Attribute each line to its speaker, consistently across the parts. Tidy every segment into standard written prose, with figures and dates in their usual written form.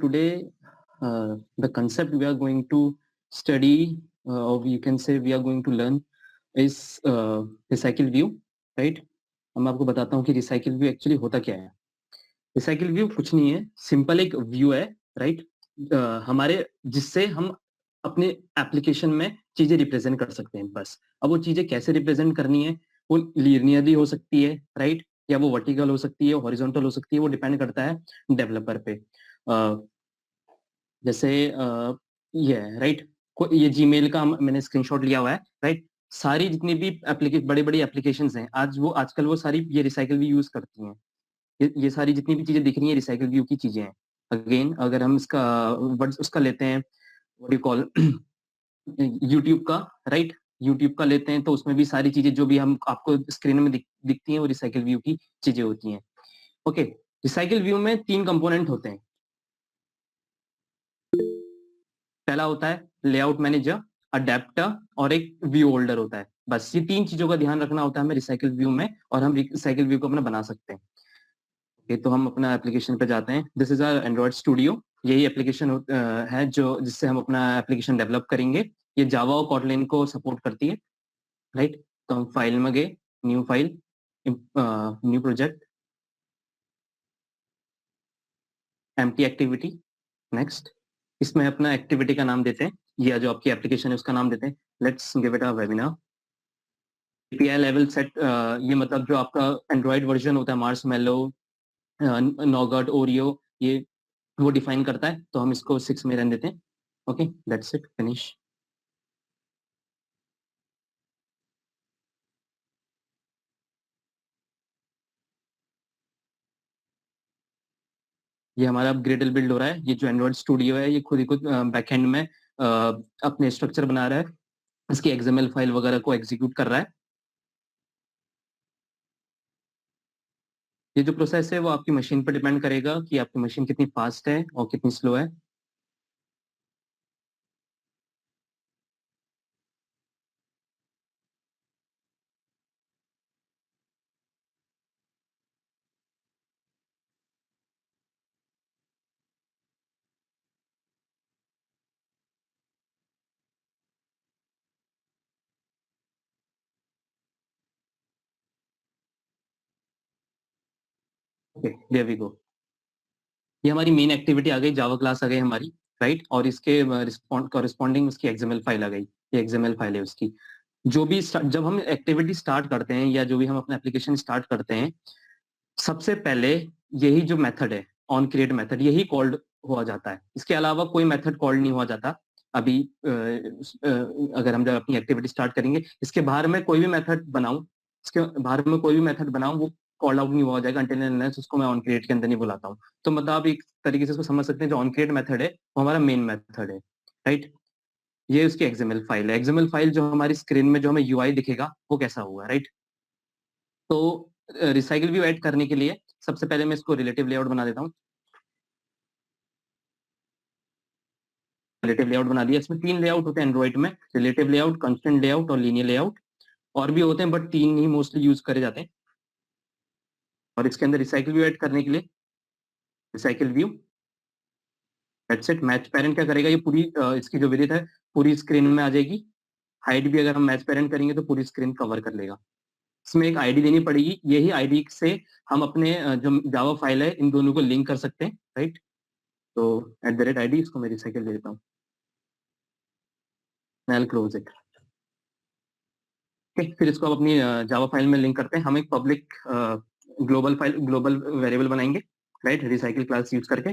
Speaker 1: Today, the concept we are going to study, or you can say we are going to learn, is recycle view, right? अब मैं आपको बताता हूँ कि recycle view actually होता क्या है. Recycle view कुछ नहीं है, सिंपल एक व्यू है, राइट? हमारे जिससे हम अपने एप्लीकेशन में चीजें रिप्रेजेंट कर सकते हैं बस. अब वो चीजें कैसे रिप्रेजेंट करनी है, वो लीनियरली हो सकती है, राइट? या वो वर्टिकल हो सकती है, हॉरिजॉन्टल हो सकती है, वो डिपेंड करता है डेवलपर पे. जैसे ये है, राइट? ये जीमेल का मैंने स्क्रीनशॉट लिया हुआ है, राइट? सारी जितनी भी बड़ी बड़ी एप्लीकेशंस हैं आजकल वो सारी ये रिसाइकल भी यूज करती हैं. ये सारी जितनी भी चीजें दिख रही हैं रिसाइकल व्यू की चीजें हैं. अगेन अगर हम इसका वर्ड उसका लेते हैं, व्हाट यू कॉल, यूट्यूब का, राइट? यूट्यूब का लेते हैं तो उसमें भी सारी चीजें जो भी हम आपको स्क्रीन में दिखती हैं वो रिसाइकल व्यू की चीजें होती हैं. ओके, रिसाइकल व्यू में 3 कंपोनेंट होते हैं. पहला होता है लेआउट मैनेजर, अडेप्टर और एक व्यू होल्डर होता है. बस ये 3 चीजों का ध्यान रखना होता है हमें रिसाइकल व्यू में, और हम रिसाइकल व्यू को अपना बना सकते हैं. ओके, तो हम अपना एप्लीकेशन पे जाते हैं. This is our Android Studio. यही एप्लीकेशन है जो जिससे हम अपना एप्लीकेशन डेवलप करेंगे. ये जावा और कॉटलिन को सपोर्ट करती है, राइट? तो हम फाइल में गए, new file, new project, empty activity, next. इसमें अपना एक्टिविटी का नाम देते हैं, या जो आपकी एप्लीकेशन है उसका नाम देते हैं. Let's give it a webinar. API level set, ये मतलब जो आपका एंड्रॉइड वर्जन होता है, मार्शमैलो, नॉगट, ओरियो, ये वो डिफाइन करता है. तो हम इसको 6 में रहने देते हैं. Okay, that's it, finish. ये हमारा अब ग्रेडल बिल्ड हो रहा है. ये जो एंड्रॉइड स्टूडियो है ये खुद ही खुद बैकएंड में अपने स्ट्रक्चर बना रहा है, इसकी एक्सएमएल फाइल वगैरह को एग्जीक्यूट कर रहा है. ये जो प्रोसेस है वो आपकी मशीन पर डिपेंड करेगा कि आपकी मशीन कितनी फास्ट है और कितनी स्लो है. Okay, there we go. ये हमारी मेन एक्टिविटी आ गई, जावा क्लास आ गई हमारी, राइट? और इसके कॉरेस्पॉन्डिंग उसकी एक्सएमएल फाइल आ गई. ये एक्सएमएल फाइल है उसकी. जो भी जब हम एक्टिविटी स्टार्ट करते हैं या जो भी हम अपना एप्लीकेशन स्टार्ट करते हैं, सबसे पहले यही जो मेथड है, ऑन क्रिएट मेथड, यही कॉल्ड हुआ जाता है. इसके अलावा कोई मेथड कॉल्ड नहीं हुआ जाता. अभी अगर हम जब अपनी एक्टिविटी स्टार्ट करेंगे, इसके बाहर में कोई भी मेथड बनाऊं, इसके बाहर में कोई भी मेथड बनाऊं, वो कॉल आउट नहीं हुआ जाएगा अंटिल एंड अनलेस उसको मैं ऑन क्रिएट के अंदर नहीं बुलाता हूँ. तो मतलब आप एक तरीके से इसको समझ सकते हैं, जो ऑन क्रिएट मेथड है वो हमारा मेन मेथड है, राइट? ये उसकी एक्सएमएल फाइल है. एक्सएमएल फाइल जो हमारी स्क्रीन में जो हमें यूआई दिखेगा वो कैसा होगा, राइट? तो रिसाइकल व्यू ऐड करने के लिए सबसे पहले मैं इसको रिलेटिव लेआउट बना देता हूँ. रिलेटिव लेआउट बना दिया. इसमें 3 लेआउट होते हैं एंड्रॉइड में, रिलेटिव लेआउट, कंस्टेंट लेआउट और लीनियर लेआउट. और भी होते हैं बट 3 ही मोस्टली यूज करे जाते हैं. और इसके अंदर रिसाइकल व्यू ऐड करने के लिए recycle view, that's it. Match parent क्या करेगा, ये पूरी इसकी जो विड्थ है पूरी स्क्रीन में आ जाएगी. हाइट भी अगर हम मैच पेरेंट करेंगे तो पूरी स्क्रीन कवर कर लेगा. इसमें एक आईडी देनी पड़ेगी. यही आईडी से हम अपने जो जावा फाइल है इन दोनों को लिंक कर सकते हैं, राइट? तो @id, इसको मैं रिसाइकल दे देता हूँ. I'll close it. ठीक, फिर इसको आप अपनी जावा फाइल में लिंक करते हैं. हम एक public global file, global variable बनाएंगे, राइट? रिसाइकिल क्लास यूज करके,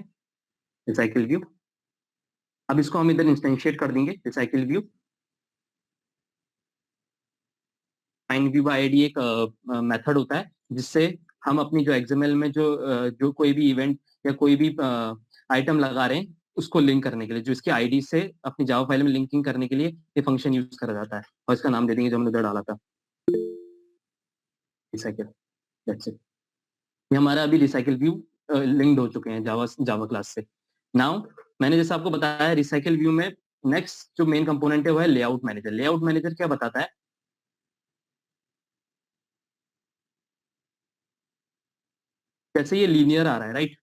Speaker 1: रिसाइकिल व्यू. अब इसको हम इधर इंस्टेंशिएट कर देंगे, recycle view. Find view by ID एक मेथड होता है जिससे हम अपनी जो एक्सएमएल में जो कोई भी इवेंट या कोई भी आइटम लगा रहे हैं उसको लिंक करने के लिए, जो इसकी आईडी से अपनी जावा फाइल में लिंकिंग करने के लिए ये फंक्शन यूज करा जाता है. और इसका नाम दे देंगे जो हमने उधर डाला था, रिसाइकिल. That's it. ये हमारा अभी रिसाइकिल व्यू लिंक्ड हो चुके हैं जावा जावा क्लास से. नाउ मैंने जैसे आपको बताया रिसाइकिल व्यू में नेक्स्ट जो मेन कंपोनेंट है वो है लेआउट मैनेजर. लेआउट मैनेजर क्या बताता है, जैसे ये लीनियर आ रहा है, राइट?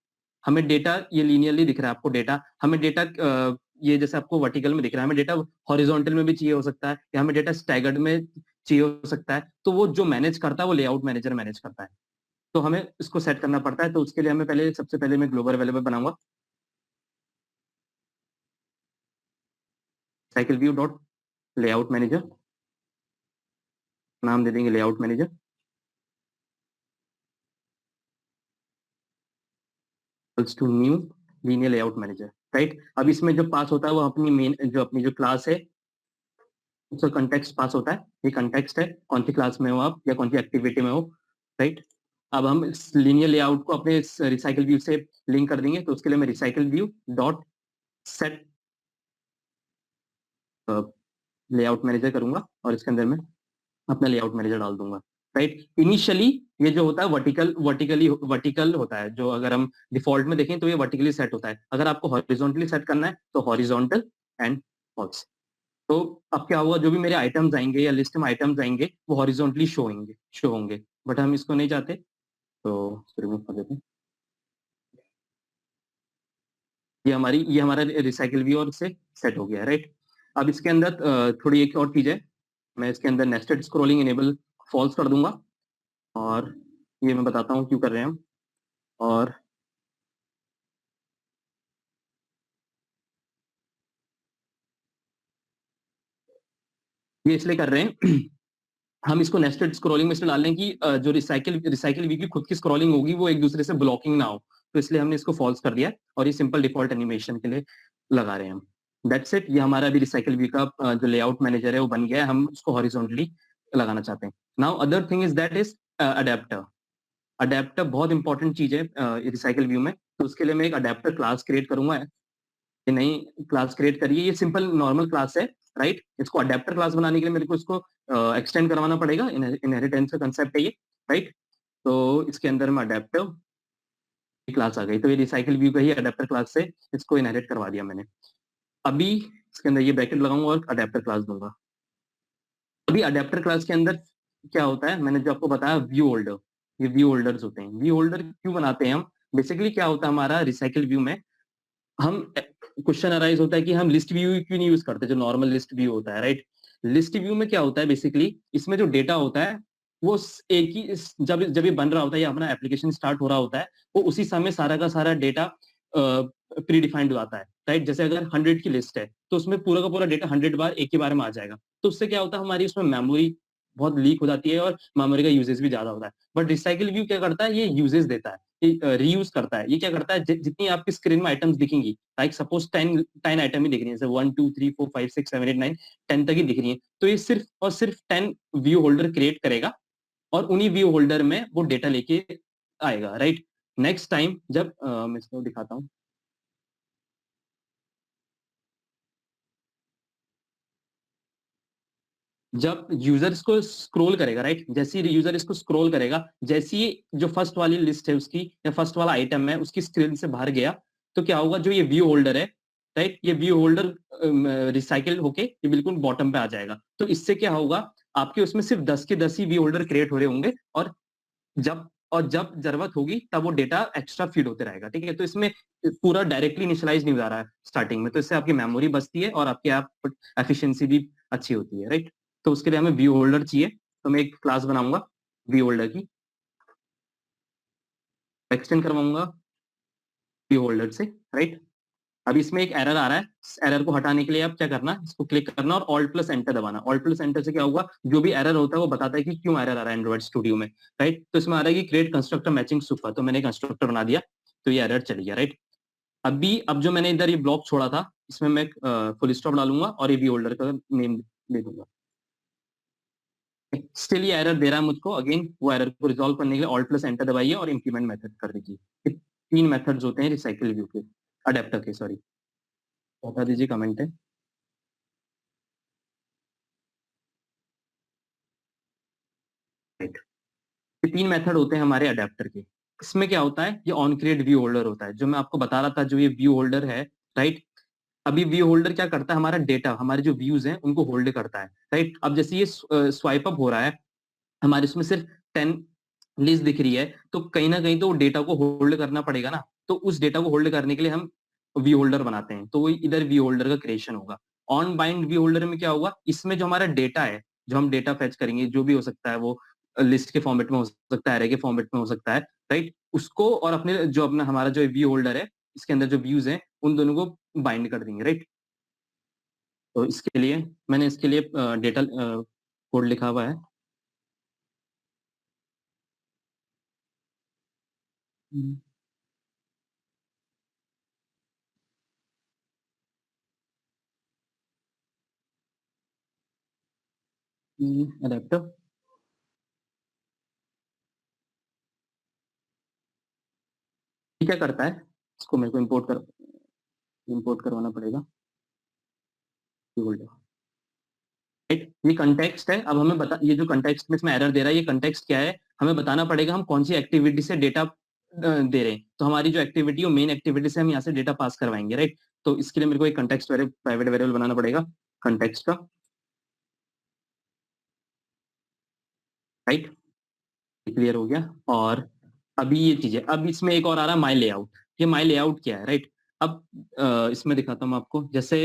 Speaker 1: हमें डेटा ये लीनियरली दिख रहा है आपको डेटा, हमें डेटा ये जैसे आपको वर्टिकल में दिख रहा है, हमें डेटा हॉरिजॉन्टल में भी चाहिए हो सकता है, या हमें डेटा स्टैगर्ड में चाहिए हो सकता है। तो वो जो मैनेज करता है वो लेआउट मैनेजर मैनेज करता है। तो हमें इसको सेट करना पड़ता है। तो उसके लिए हमें पहले सबसे पहले मैं ग्लोबल अवेलेबल बनाऊंगा, recycler view dot layout manager, नाम दे देंगे layout manager, to new linear layout manager, right. अब इसमें जो पास होता है वो अपनी मेन जो क्लास है उसका कंटेक्स्ट पास होता है। ये कंटेक्स्ट है, कौन सी क्लास में हो आप या कौन सी एक्टिविटी में हो, राइट। अब हम इस लीनियर लेआउट को अपने रिसाइकल व्यू से लिंक कर देंगे। तो उसके लिए मैं recycle view dot set layout manager करूंगा और इसके अंदर मैं अपना लेआउट मैनेजर डाल दूंगा, राइट। इनिशियली ये जो होता है वर्टिकल होता है, जो अगर हम डिफॉल्ट में देखें तो ये वर्टिकली सेट होता है। अगर आपको हॉरिजॉन्टली सेट करना है तो हॉरिजॉन्टल एंड फॉल्स। तो अब क्या होगा, जो भी मेरे आइटम्स आएंगे या लिस्ट में आइटम्स आएंगे वो हॉरिजॉन्टली शो होंगे, बट हम इसको नहीं चाहते तो रिमूव कर देते हैं। ये हमारा रिसाइकल व्यू और से सेट हो गया है, राइट। अब इसके अंदर थोड़ी एक और चीज है, मैं इसके अंदर नेस्टेड स्क्रॉलिंग इनेबल फॉल्स कर दूंगा, और ये मैं बताता हूँ क्यों कर रहे हैं हम। और ये इसलिए कर रहे हैं हम इसको नेस्टेड स्क्रॉलिंग में इसलिए डाल रहे हैं कि जो रिसाइकिल व्यू की खुद की स्क्रॉलिंग होगी वो एक दूसरे से ब्लॉकिंग ना हो। तो इसलिए हमने इसको फॉल्स कर दिया है, और ये सिंपल डिफॉल्ट एनिमेशन के लिए लगा रहे हैं हम। That's it. ये हमारा अभी रिसाइकिल व्यू का जो लेआउट मैनेजर है वो बन गया है। हम उसको हॉरिजॉन्टली लगाना चाहते हैं। Now other thing is that is adapter. Adapter बहुत इंपॉर्टेंट चीज है रिसाइकिल व्यू में। तो उसके लिए मैं एक अडेप्टर क्लास क्रिएट करूंगा। ये नई क्लास क्रिएट करिए, ये सिंपल नॉर्मल क्लास है, राइट। इसको अडेप्टर क्लास बनाने के लिए मेरे को इसको एक्सटेंड करवाना पड़ेगा, इनहेरिटेंस का कंसेप्ट है ये, राइट। तो इसके अंदर में अडेप्टर क्लास आ गई, तो ये रिसाइकिल व्यू का ही अडेप्टर क्लास से इसको इनहेरिट करवा दिया मैंने। अभी इसके अंदर ये ब्रैकेट लगाऊंगा और अडेप्टर क्लास दूंगा। अभी अडेप्टर क्लास के अंदर क्या होता है, मैंने जो आपको बताया व्यू होल्डर, ये व्यू होल्डर्स होते हैं। व्यू होल्डर क्यों बनाते हैं हम, बेसिकली क्या होता है हमारा रिसाइकिल व्यू में, हम क्वेश्चन अराइज होता है कि हम लिस्ट व्यू क्यों नहीं यूज करते, जो नॉर्मल लिस्ट व्यू होता है, राइट। लिस्ट व्यू में क्या होता है बेसिकली, इसमें जो डेटा होता है वो एक ही जब जब ये बन रहा होता है या अपना एप्लीकेशन स्टार्ट हो रहा होता है, वो उसी समय सारा का सारा डेटा प्री डिफाइंड हो जाता है, राइट। जैसे अगर 100 की लिस्ट है तो उसमें पूरा का पूरा डेटा 100 बार एक ही बार में आ जाएगा। तो उससे क्या होता है, हमारी उसमें मेमोरी बहुत लीक हो जाती है और मेमोरी का यूजेज भी ज्यादा होता है। बट रिसाइकिल व्यू क्या करता है, ये यूजेज देता है, रीयूज करता है। ये क्या करता है, जितनी आपकी स्क्रीन में आइटम्स दिखेंगी, लाइक सपोज 10 आइटम ही दिख रही है, जैसे 1 2 3 4 5 6 7 8 9 10 तक ही दिख रही है, तो ये सिर्फ और सिर्फ 10 व्यू होल्डर क्रिएट करेगा, और उन्हीं व्यू होल्डर में वो डेटा लेके आएगा, राइट। नेक्स्ट टाइम जब मैं इसको दिखाता हूँ, जब यूजर इसको स्क्रॉल करेगा, राइट, जैसे ही यूजर इसको स्क्रॉल करेगा, जैसे ही जो फर्स्ट वाली लिस्ट है उसकी या फर्स्ट वाला आइटम है उसकी स्क्रीन से बाहर गया, तो क्या होगा, जो ये व्यू होल्डर है, राइट, ये व्यू होल्डर रिसाइकिल होके ये बिल्कुल बॉटम पे आ जाएगा। तो इससे क्या होगा, आपके उसमें सिर्फ 10 के 10 ही व्यू होल्डर क्रिएट हो रहे होंगे, और जब जरूरत होगी तब वो डेटा एक्स्ट्रा फीड होते रहेगा, ठीक है। तो इसमें पूरा डायरेक्टली इनिशियलाइज नहीं हो जा रहा है स्टार्टिंग में, तो इससे आपकी मेमोरी बचती है और आपकी ऐप एफिशिएंसी भी अच्छी होती है, राइट। तो उसके लिए हमें व्यू होल्डर चाहिए, तो मैं एक क्लास बनाऊंगा व्यू होल्डर की, एक्सटेंड करवाऊंगा व्यू होल्डर से, राइट। अब इसमें एक एरर आ रहा है, इस एरर को हटाने के लिए आप क्या करना, इसको क्लिक करना और ऑल्ट प्लस एंटर दबाना। ऑल्ट प्लस एंटर से क्या होगा, जो भी एरर होता है वो बताता है कि क्यों एरर आ रहा है एंड्रॉइड स्टूडियो में, राइट। तो इसमें आ रहा है कि क्रिएट कंस्ट्रक्टर मैचिंग सुपर, तो मैंने कंस्ट्रक्टर बना दिया, तो ये एरर चली गया, राइट। अब जो मैंने इधर ये ब्लॉक छोड़ा था, इसमें मैं फुल स्टॉप डालूंगा और ये व्यू होल्डर का नेम दे दूंगा। स्टिल ये एरर दे रहा है मुझको, अगेन वो एरर को रिजॉल्व करने के लिए ऑल्ट प्लस एंटर दबाइए और इंप्लीमेंट मेथड कर दीजिए। ये 3 मेथड्स होते हैं रिसाइकिल व्यू के, अडेप्टर के, सॉरी, बता दीजिए कमेंट है, राइट। ये 3 मेथड होते हैं हमारे अडेप्टर के। इसमें क्या होता है, ये ऑन क्रिएट व्यू होल्डर होता है, जो मैं आपको बता रहा था, जो ये व्यू होल्डर है, राइट। अभी व्यू होल्डर क्या करता है, हमारा डेटा, हमारे जो व्यूज हैं उनको होल्ड करता है, राइट। अब जैसे ये स्वाइप अप हो रहा है, हमारे इसमें सिर्फ 10 लिस्ट दिख रही है, तो कहीं ना कहीं तो डेटा को होल्ड करना पड़ेगा ना, तो उस डेटा को होल्ड करने के लिए हम वी होल्डर बनाते हैं, तो वो इधर वी होल्डर का क्रिएशन होगा। ऑन बाइंड वी होल्डर में क्या होगा, इसमें जो हमारा डेटा है, जो हम डेटा फेच करेंगे, जो भी हो सकता है, वो लिस्ट के फॉर्मेट में हो सकता है, एरे के फॉर्मेट में हो सकता है, राइट, उसको और अपने जो अपना हमारा जो वी होल्डर है, इसके अंदर जो व्यूज हैं, उन दोनों को बाइंड कर देंगे, राइट। तो इसके लिए मैंने इसके लिए डेटा कोड लिखा हुआ है। अडेप्टर क्या करता है, इसको मेरे को इंपोर्ट करवाना पड़ेगा, राइट। ये कंटेक्स्ट है। अब हमें बता, ये जो कंटेक्स्ट में इसमें एरर दे रहा है, ये कंटेक्स्ट क्या है, हमें बताना पड़ेगा हम कौन सी एक्टिविटी से डेटा दे रहे हैं। तो हमारी जो एक्टिविटी है, मेन एक्टिविटी से हम यहाँ से डेटा पास करवाएंगे, राइट। तो इसके लिए मेरे को एक कंटेक्स्ट प्राइवेट वेरिएबल बनाना पड़ेगा, कंटेक्स्ट का, राइट। क्लियर हो गया। और अभी ये चीज है, अब इसमें एक और आ रहा है माई लेआउट। ये माई लेआउट क्या है, राइट। अब इसमें दिखाता हूँ आपको, जैसे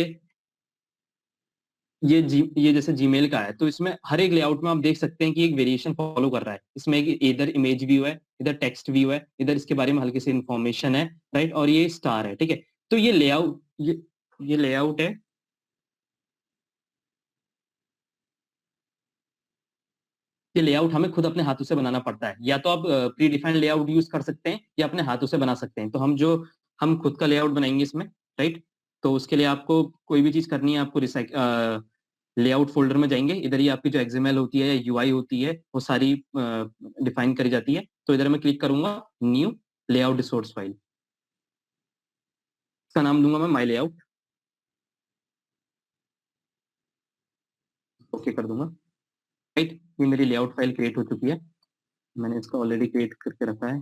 Speaker 1: ये जैसे जीमेल का है, तो इसमें हर एक लेआउट में आप देख सकते हैं कि एक वेरिएशन फॉलो कर रहा है। इसमें एक इधर इमेज व्यू है, इधर टेक्स्ट व्यू है, इधर इसके बारे में हल्की सी इन्फॉर्मेशन है, राइट, और ये स्टार है, ठीक है। तो ये लेआउट, ये लेआउट है। ये लेआउट हमें खुद अपने हाथों से बनाना पड़ता है, या तो आप प्री डिफाइंड लेआउट यूज कर सकते हैं, या अपने हाथों से बना सकते हैं। तो हम खुद का लेआउट बनाएंगे इसमें, राइट। तो उसके लिए आपको कोई भी चीज करनी है, आपको लेआउट फोल्डर में जाएंगे, इधर ही आपकी जो एक्सएमएल होती है या यूआई होती है, वो सारी डिफाइन करी जाती है। तो इधर मैं क्लिक करूंगा, न्यू लेआउट रिसोर्स फाइल, इसका नाम दूंगा मैं माई लेआउट, ओके कर दूंगा, राइट। ये मेरी लेआउट फाइल क्रिएट हो चुकी है, मैंने इसको ऑलरेडी क्रिएट करके रखा है,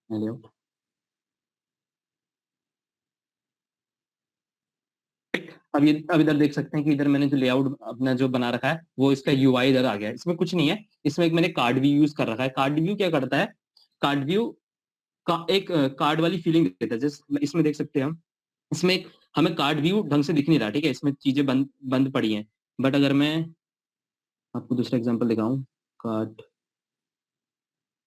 Speaker 1: लेआउट। अब इधर देख सकते हैं कि इधर मैंने जो लेआउट अपना जो बना रखा है, वो इसका यूआई इधर आ गया है। इसमें कुछ नहीं है, इसमें एक मैंने कार्ड व्यू यूज कर रखा है। कार्ड व्यू क्या करता है, कार्ड व्यू का एक कार्ड वाली फीलिंग देता है। जैसे इसमें देख सकते हैं हम, इसमें एक हमें कार्ड व्यू ढंग से दिख नहीं रहा, ठीक है, इसमें चीजें बंद बंद पड़ी हैं। बट अगर मैं आपको दूसरा एग्जांपल दिखाऊं, कार्ड,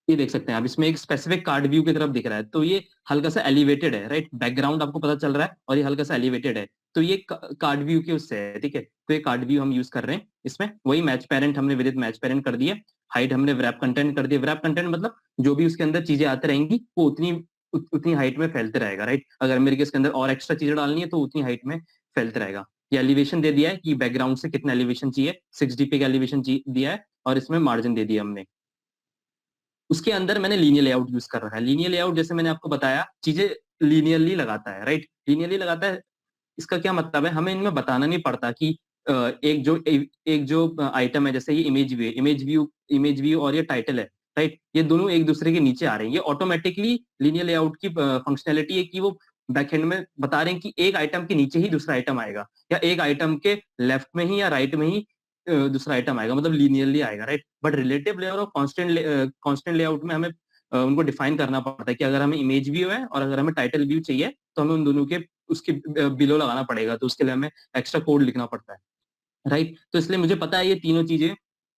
Speaker 1: ये देख सकते हैं आप, इसमें एक स्पेसिफिक कार्ड व्यू की तरफ दिख रहा है, तो ये हल्का सा एलिवेटेड है, राइट। बैकग्राउंड आपको पता चल रहा है, और ये हल्का सा एलिवेटेड है, तो ये कार्ड व्यू के उससे है, ठीक है। तो ये कार्ड व्यू हम यूज कर रहे हैं इसमें। वही मैच पेरेंट हमने विद मैच पेरेंट कर दिया, हाइट हमने व्रैप कंटेंट कर दिया। व्रैप कंटेंट मतलब जो भी उसके अंदर चीजें आती रहेंगी, वो उतनी हाइट में फैलते रहेगा, राइट। अगर मेरे के इसके अंदर और एक्स्ट्रा चीजें डालनी है, तो उतनी हाइट में फैलते रहेगा। ये एलिवेशन दे दिया है कि बैकग्राउंड से कितना एलिवेशन चाहिए, 6 DP का एलिवेशन दिया है, और इसमें मार्जिन दे दिया हमने। उसके अंदर मैंने लीनियर लेआउट यूज कर रखा है। लीनियर लेआउट जैसे मैंने आपको बताया, चीजें लीनियरली लगाता है, राइट। लीनियरली लगाता है, इसका क्या मतलब है, हमें इनमें बताना नहीं पड़ता कि एक जो आइटम है, जैसे ये इमेज व्यू और ये टाइटल है, राइट, ये दोनों एक दूसरे के नीचे आ रहे हैं। ये ऑटोमेटिकली लीनियर लेआउट की फंक्शनैलिटी है कि वो बैकएंड में बता रहे हैं कि एक आइटम के नीचे ही दूसरा आइटम आएगा, या एक आइटम के लेफ्ट में ही या राइट में ही दूसरा आइटम आएगा, मतलब लीनियरली आएगा, राइट। बट रिलेटिव लेआउट और कॉन्स्टेंट लेआउट में हमें उनको डिफाइन करना पड़ता है कि अगर हमें इमेज व्यू है और अगर हमें टाइटल व्यू चाहिए, तो हमें उन दोनों के उसके बिलो लगाना पड़ेगा, तो उसके लिए हमें एक्स्ट्रा कोड लिखना पड़ता है, राइट। तो इसलिए मुझे पता है ये तीनों चीजें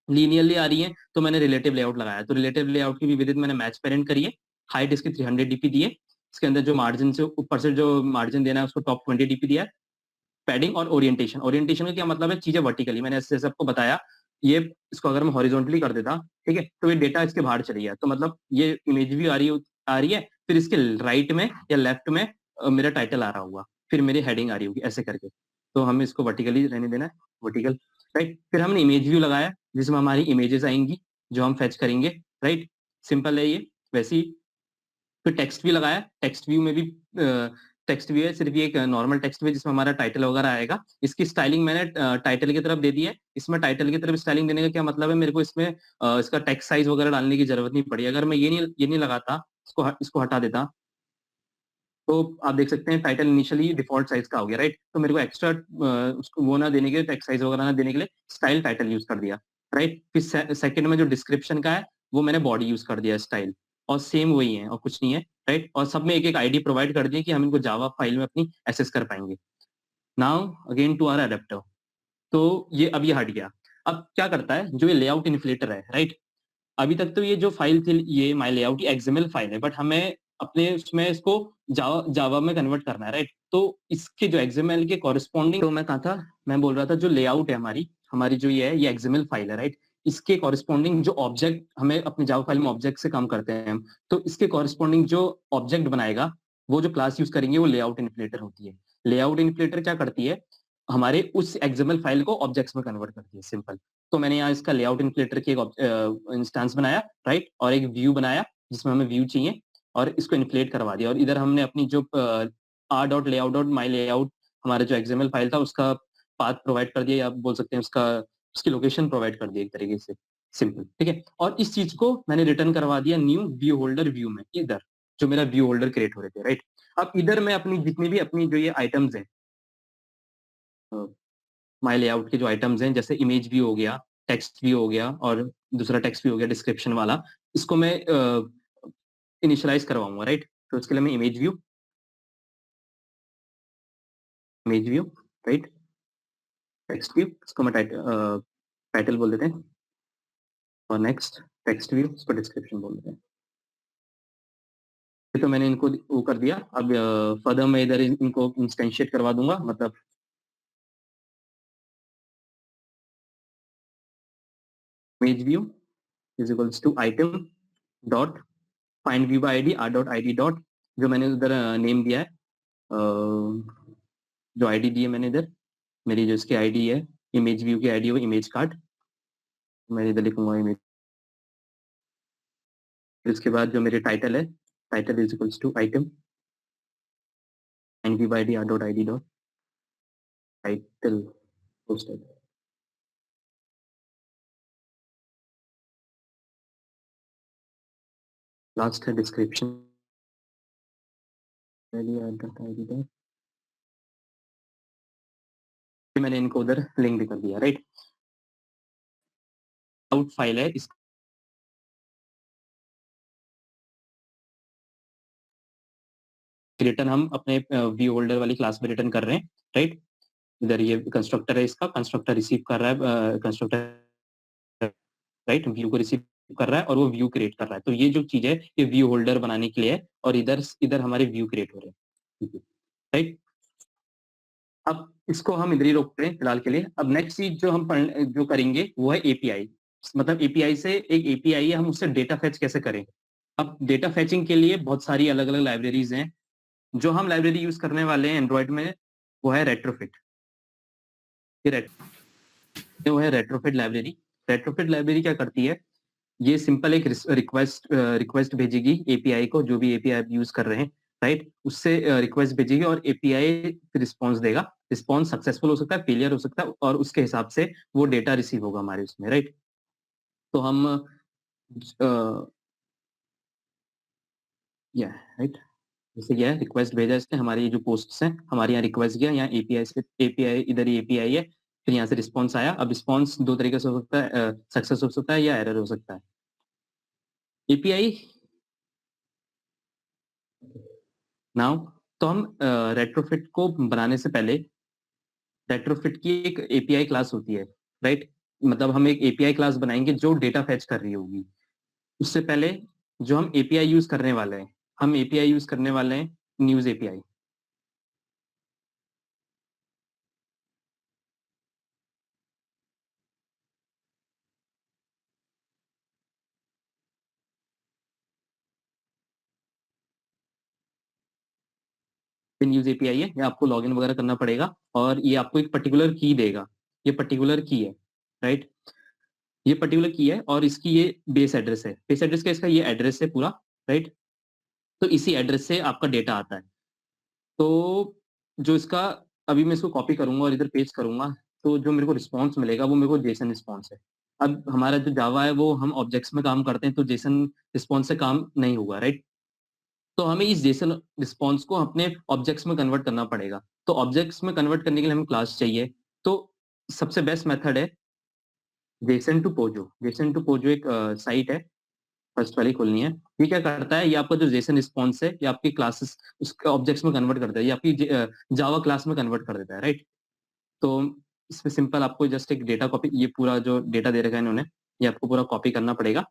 Speaker 1: लीनियरली आ रही हैं, तो मैंने रिलेटिव लेआउट लगाया। तो रिलेटिव लेआउट की भी विदित मैंने मैच पेरेंट करी है, हाइट इसकी 300 DP दी है, इसके अंदर जो मार्जिन से ऊपर से जो मार्जिन देना है, उसको टॉप 20 DP दिया है। पैडिंग और ओरिएंटेशन, ओरिएंटेशन का क्या मतलब है, चीजें वर्टिकली, मैंने ऐसे जैसे आपको बताया, ये इसको अगर मैं हॉरिजॉन्टली कर देता, ठीक है, तो ये डेटा इसके बाहर चली गया, तो मतलब ये इमेज भी आ रही है, फिर इसके राइट में या लेफ्ट में मेरा टाइटल आ रहा होगा, फिर मेरी हेडिंग आ रही होगी, ऐसे करके। तो हमें इसको वर्टिकली रहने देना है, वर्टिकल, राइट। फिर हमने इमेज व्यू लगाया, जिसमें हमारी इमेजेस आएंगी, जो हम फेच करेंगे, राइट। सिंपल है ये, वैसे ही। फिर टेक्स्ट व्यू लगाया, टेक्स्ट व्यू में भी टेक्स्ट व्यू है, सिर्फ ये एक नॉर्मल टेक्स्ट व्यू जिसमें हमारा टाइटल वगैरह आएगा। इसकी स्टाइलिंग मैंने टाइटल की तरफ दे दी है। इसमें टाइटल की तरफ स्टाइलिंग देने का क्या मतलब है, मेरे को इसमें इसका टेक्स्ट साइज वगैरह डालने की जरूरत नहीं पड़ी। अगर मैं ये नहीं लगाता, इसको हटा देता, तो आप देख सकते हैं टाइटल इनिशियली डिफॉल्ट साइज का हो गया, राइट। तो मेरे को एक्स्ट्रा उसको वो ना देने के लिए, टेक्स्ट साइज वगैरह ना देने के लिए स्टाइल टाइटल यूज कर दिया, राइट। फिर सेकंड में जो डिस्क्रिप्शन का है, वो मैंने बॉडी यूज कर दिया, स्टाइल, और सेम वही है और कुछ नहीं है, राइट। और सब में एक एक आईडी प्रोवाइड कर दिए कि हम इनको जावा फाइल में अपनी एक्सेस कर पाएंगे। Now again to our adapter. तो ये हट गया। अब क्या करता है, जो ये लेआउट इन्फ्लेटर है, राइट। अभी तक तो ये जो फाइल थी ये माई लेआउट एक्सएमएल फाइल है, बट हमें अपने उसमें इसको जावा में कन्वर्ट करना है, राइट। तो इसके जो एक्सएमएल के कॉरेस्पॉन्डिंग, तो मैं कहा था, मैं बोल रहा था जो लेआउट है हमारी हमारी जो ये है ये एक्सएमएल फाइल है, राइट। इसके कॉरेस्पॉन्डिंग जो ऑब्जेक्ट हमें अपनी जावा फाइल में ऑब्जेक्ट से काम करते हैं हम, तो इसके कॉरेस्पॉन्डिंग जो ऑब्जेक्ट बनाएगा वो जो क्लास यूज करेंगे वो लेआउट इन्फ्लेटर होती है। लेआउट इन्फ्लेटर क्या करती है, हमारे उस एक्सएमएल फाइल को ऑब्जेक्ट्स में कन्वर्ट करती है, सिंपल। तो मैंने यहाँ इसका लेआउट इन्फ्लेटर की एक इंस्टेंस बनाया, राइट, और एक व्यू बनाया जिसमें हमें व्यू चाहिए, और इसको इन्फ्लेट करवा दिया। और इधर हमने अपनी जो आर डॉट लेआउट डॉट माई लेआउट हमारा जो एक्सएमएल फाइल था उसका पाथ प्रोवाइड कर दिया, या आप बोल सकते हैं उसका उसकी लोकेशन प्रोवाइड कर दी एक तरीके से, सिंपल, ठीक है। और इस चीज को मैंने रिटर्न करवा दिया न्यू व्यू होल्डर व्यू में, इधर जो मेरा व्यू होल्डर क्रिएट हो रहे थे, राइट। अब इधर मैं अपनी जितनी भी अपनी जो ये आइटम्स हैं, माई लेआउट के जो आइटम्स हैं, जैसे इमेज व्यू हो गया, टेक्स्ट व्यू हो गया, और दूसरा टेक्स्ट व्यू हो गया डिस्क्रिप्शन वाला, इसको मैं इनिशियलाइज करवाऊंगा, राइट। तो उसके लिए मैं image view, right, text view, इसको मैं टाइटल बोल देते हैं, और नेक्स्ट टेक्स्ट व्यू, इसको डिस्क्रिप्शन बोल देते हैं। तो मैंने इनको वो कर दिया। अब फर्दर मैं इधर इनको इंस्टेंशिएट करवा दूंगा, मतलब image view is equals to item dot find view by ID R dot ID dot, जो मैंने उधर नेम दिया है, जो आईडी दी है मैंने इधर, मेरी जो इसकी आईडी है, इमेज व्यू की आईडी, वो इमेज कार्ड, मैं इधर लिखूंगा इमेज। फिर उसके बाद जो मेरे टाइटल है, title is equals to item and view by ID R dot ID dot title posted. Last है description R dot ID dot, मैंने इनको उधर लिंक भी कर दिया, राइट। आउट फाइल है, इस रिटर्न हम अपने व्यू होल्डर वाली क्लास में रिटर्न कर रहे हैं, राइट। इधर ये कंस्ट्रक्टर है, इसका कंस्ट्रक्टर रिसीव कर रहा है, कंस्ट्रक्टर, राइट, व्यू को रिसीव कर रहा है और वो व्यू क्रिएट कर रहा है। तो ये जो चीज है ये व्यू होल्डर बनाने के लिए है, और इधर इधर हमारे व्यू क्रिएट हो रहे हैं, राइट। अब इसको हम इधर ही रोकते हैं फिलहाल के लिए। अब नेक्स्ट चीज जो हम जो करेंगे वो है एपीआई। मतलब एपीआई से, एक एपीआई है, हम उससे डेटा फेच कैसे करें। अब डेटा फेचिंग के लिए बहुत सारी अलग अलग लाइब्रेरीज हैं। जो हम लाइब्रेरी यूज करने वाले हैं एंड्रॉइड में वो है रेट्रोफिट। ये वो है रेट्रोफिट लाइब्रेरी। रेट्रोफिट लाइब्रेरी क्या करती है, ये सिंपल एक रिक्वेस्ट भेजेगी एपीआई को, जो भी एपीआई आप यूज कर रहे हैं, राइट, उससे रिक्वेस्ट भेजेगी और एपीआई रिस्पॉन्स देगा। रिस्पॉन्स सक्सेसफुल हो सकता है, फेलियर हो सकता है, और उसके हिसाब से वो डेटा रिसीव होगा हमारे उसमें, राइट। तो हम या राइट, जैसे यह रिक्वेस्ट भेजा इसने, हमारी ये जो पोस्ट्स हैं हमारे यहाँ रिक्वेस्ट गया, यहाँ एपीआई से, एपीआई इधर ही एपीआई है, फिर यहाँ से रिस्पॉन्स आया। अब रिस्पॉन्स दो तरीके से हो सकता है, सक्सेस हो सकता है या एरर हो सकता है। एपीआई नाउ, तो हम रेट्रोफिट को बनाने से पहले, रेट्रोफिट की एक एपीआई क्लास होती है, राइट। मतलब हम एक एपीआई क्लास बनाएंगे जो डेटा फेच कर रही होगी। उससे पहले जो हम एपीआई यूज करने वाले हैं, हम एपीआई यूज करने वाले हैं न्यूज एपीआई। न्यूज एपीआई है, ये आपको लॉगिन वगैरह करना पड़ेगा, और ये आपको एक पर्टिकुलर की देगा। ये पर्टिकुलर की है, राइट। ये पर्टिकुलर की है और इसकी ये बेस एड्रेस है। बेस एड्रेस का इसका ये एड्रेस है पूरा, राइट। तो इसी एड्रेस से आपका डेटा आता है। तो जो इसका, अभी मैं इसको कॉपी करूंगा और इधर पेस्ट करूंगा, तो जो मेरे को रिस्पॉन्स मिलेगा वो मेरे को जेसन रिस्पॉन्स है। अब हमारा जो जावा है वो हम ऑब्जेक्ट्स में काम करते हैं, तो जेसन रिस्पॉन्स से काम नहीं होगा, राइट। तो हमें इस जेसन रिस्पॉन्स को अपने ऑब्जेक्ट्स में कन्वर्ट करना पड़ेगा। तो ऑब्जेक्ट्स में कन्वर्ट करने के लिए हमें क्लास चाहिए। तो सबसे बेस्ट मेथड है JSON to POJO. JSON to POJO एक साइट है, फर्स्ट वाली खोलनी है। ये क्या करता है, ये आपका जो जेसन रिस्पॉन्स है ये आपकी क्लासेस उसके ऑब्जेक्ट्स में कन्वर्ट करता है, ये आपकी जावा क्लास में कन्वर्ट कर देता है, राइट। तो इसमें सिंपल आपको जस्ट एक डेटा कॉपी, ये पूरा जो डेटा दे रखा है इन्होंने, ये आपको पूरा कॉपी करना पड़ेगा,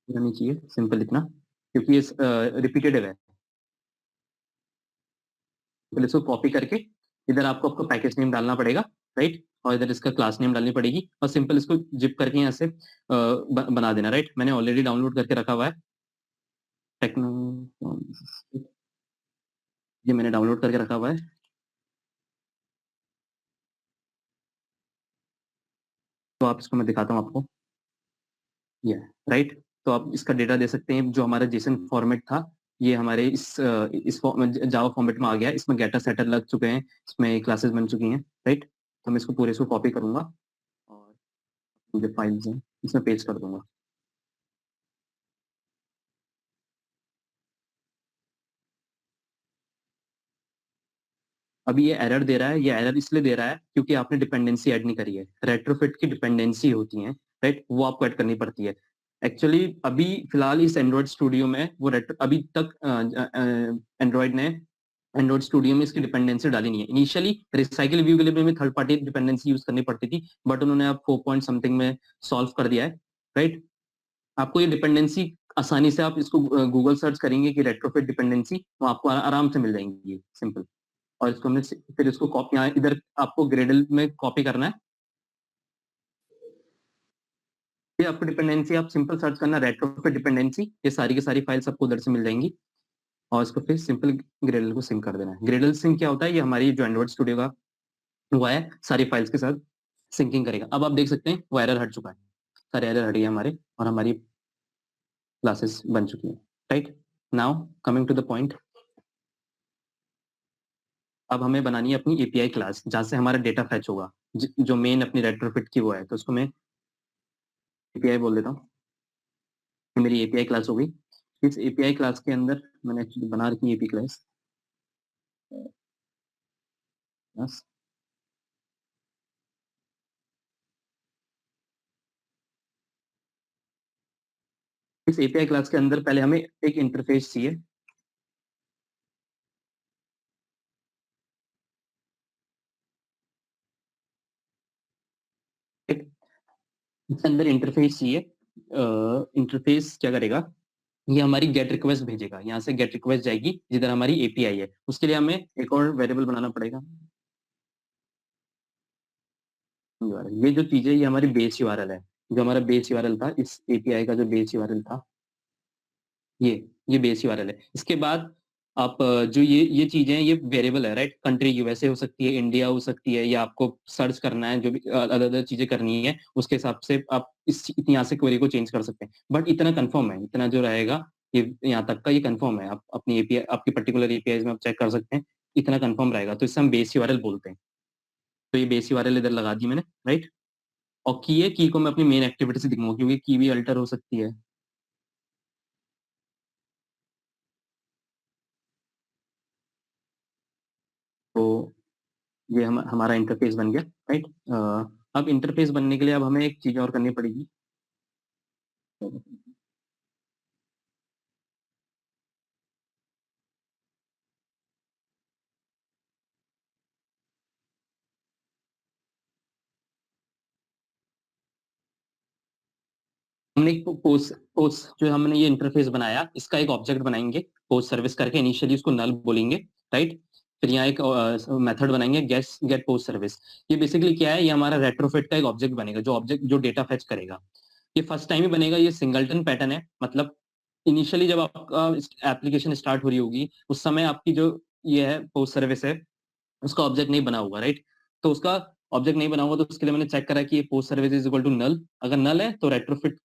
Speaker 1: नहीं चाहिए सिंपल इतना, क्योंकि ये रिपीटेटिव है। पहले इसको कॉपी करके इधर आपको आपका पैकेज नेम डालना पड़ेगा, राइट, और इधर इसका क्लास नेम डालनी पड़ेगी, और सिंपल इसको जिप करके यहाँ से बना देना, राइट। मैंने ऑलरेडी डाउनलोड करके रखा हुआ है टेक्नो, ये मैंने डाउनलोड करके रखा हुआ है। तो आप इसको मैं दिखाता हूँ आपको, ये राइट। तो आप इसका डेटा दे सकते हैं, जो हमारा जेसन फॉर्मेट था ये हमारे इस जावा फॉर्मेट में आ गया, इसमें गेटर सेटर लग चुके हैं, इसमें क्लासेस बन चुकी हैं, राइट। तो मैं इसको पूरे इसको कॉपी करूंगा और जो फाइल्स हैं इसमें पेस्ट कर दूंगा। अभी ये एरर दे रहा है, ये एरर इसलिए दे रहा है क्योंकि आपने डिपेंडेंसी ऐड नहीं करी है। रेट्रोफिट की डिपेंडेंसी होती है, राइट, वो आपको ऐड करनी पड़ती है। एक्चुअली अभी फिलहाल इस एंड्रॉइड स्टूडियो में वो अभी तक एंड्रॉइड ने एंड्रॉइड स्टूडियो में इसकी डिपेंडेंसी डाली नहीं है। इनिशियली रिसाइकिल व्यू के लिए में थर्ड पार्टी डिपेंडेंसी यूज करनी पड़ती थी, बट उन्होंने अब 4 पॉइंट समथिंग में सॉल्व कर दिया है, राइट। आपको ये डिपेंडेंसी आसानी से, आप इसको गूगल सर्च करेंगे कि रेट्रोफिट डिपेंडेंसी, तो आपको आराम से मिल जाएंगी, ये सिंपल। और इसको हमने फिर इसको कॉपी, यहाँ इधर आपको ग्रेडल में कॉपी करना है। ये आपको डिपेंडेंसी, आप सिंपल सर्च करना रेट्रोफिट डिपेंडेंसी, ये सारी की सारी फाइल्स आपको उधर से मिल जाएंगी, और इसको फिर सिंपल ग्रेडल को सिंक कर देना है। ग्रेडल सिंक क्या होता है, ये हमारी जो एंड्रॉइड स्टूडियो का हुआ है सारी फाइल्स के साथ सिंकिंग करेगा। अब आप देख सकते हैं वो एरर हट चुका है, सारे एरर हट गए हमारे, और हमारी क्लासेस बन चुकी हैं, right. Now coming to the point, अब हमें बनानी है अपनी एपीआई क्लास जहां से हमारा डेटा फैच होगा, जो मेन अपनी रेट्रोफिट की वो है, तो उसको मैं एपीआई बोल देता हूँ। मेरी एपीआई क्लास हो गई। इस एपीआई क्लास के अंदर मैंने एक्चुअली बना रखी एपी क्लास, बस इस एपीआई क्लास के अंदर पहले हमें एक इंटरफेस चाहिए। एक इसके अंदर इंटरफेस चाहिए। इंटरफेस क्या करेगा, ये हमारी गेट रिक्वेस्ट भेजेगा, यहाँ से गेट रिक्वेस्ट जाएगी जिधर हमारी एपीआई है, उसके लिए हमें एक और वेरिएबल बनाना पड़ेगा। ये जो चीज है ये हमारी बेस यूआरएल है, जो हमारा बेस यूआरएल था, इस एपीआई का जो बेस यूआरएल था, ये ये बेस यूआरएल है। इसके बाद आप जो ये चीजें हैं, ये वेरिएबल है, राइट। कंट्री यूएसए हो सकती है, इंडिया हो सकती है, या आपको सर्च करना है, जो भी अलग अलग चीजें करनी है उसके हिसाब से आप इस यहाँ से क्वेरी को चेंज कर सकते हैं। बट इतना कंफर्म है, इतना जो रहेगा ये यहाँ तक का ये कंफर्म है। आप अपनी एपीआई, आपकी पर्टिकुलर एपीआई में आप चेक कर सकते हैं, इतना कंफर्म रहेगा, तो इससे हम बेस यूआरएल बोलते हैं। तो ये बेस यूआरएल इधर लगा दी मैंने, राइट। और की है, की को मैं अपनी मेन एक्टिविटी से दिखाऊंगा, क्योंकि की भी अल्टर हो सकती है। तो ये हमारा इंटरफेस बन गया, राइट। अब इंटरफेस बनने के लिए अब हमें एक चीज और करनी पड़ेगी। हमने एक पोस्ट पोस्ट जो हमने ये इंटरफेस बनाया, इसका एक ऑब्जेक्ट बनाएंगे पोस्ट सर्विस करके, इनिशियली उसको नल बोलेंगे, राइट। फिर यहाँ एक मेथड बनाएंगे गेट गेट पोस्ट सर्विस। ये बेसिकली क्या है, ये हमारा रेट्रोफिट का एक ऑब्जेक्ट बनेगा, जो ऑब्जेक्ट जो डेटा फेच करेगा। ये फर्स्ट टाइम ही बनेगा, ये सिंगलटन पैटर्न है, मतलब इनिशियली जब आपका एप्लीकेशन स्टार्ट हो रही होगी उस समय आपकी जो ये है पोस्ट सर्विस है, उसका ऑब्जेक्ट नहीं बना होगा, राइट। तो उसका ऑब्जेक्ट नहीं बना होगा, तो उसके लिए मैंने चेक करा कि ये post service is equal to null. अगर नल है तो रेट्रोफिट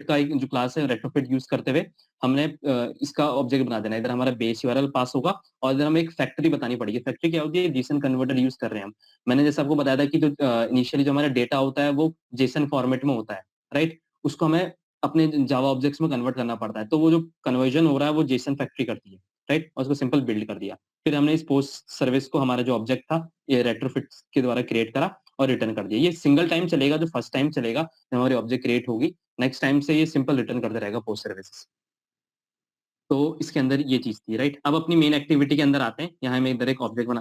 Speaker 1: का एक जो क्लास है, रेट्रोफिट यूज करते हुए हमने इसका ऑब्जेक्ट बना देना है। इधर हमारा बेस यूआरएल पास होगा, और इधर हमें एक फैक्ट्री बतानी पड़ेगी। फैक्ट्री क्या होती है, जेसन कन्वर्टर यूज कर रहे हैं हम। मैंने जैसे आपको बताया था कि जो इनिशियली जो हमारा डेटा होता है वो जेसन फॉर्मेट में होता है, राइट। उसको हमें अपने जावा ऑब्जेक्ट्स में कन्वर्ट करना पड़ता है, तो वो जो कन्वर्जन हो रहा है वो जेसन फैक्ट्री करती है, राइट। और उसको सिंपल बिल्ड कर दिया। फिर हमने इस पोस्ट सर्विस को, हमारा जो ऑब्जेक्ट था, ये रेट्रोफिट के द्वारा क्रिएट करा, और रिटर्न कर दिया। ये सिंगल टाइम चलेगा, जो फर्स्ट टाइम चलेगा जब हमारी ऑब्जेक्ट क्रिएट होगी, नेक्स्ट टाइम से ये सिंपल रिटर्न करता रहेगा पोस्ट सर्विसेज। तो इसके अंदर ये चीज थी, राइट। अब अपनी मेन एक्टिविटी के अंदर आते हैं। यहाँ हम इधर एक ऑब्जेक्ट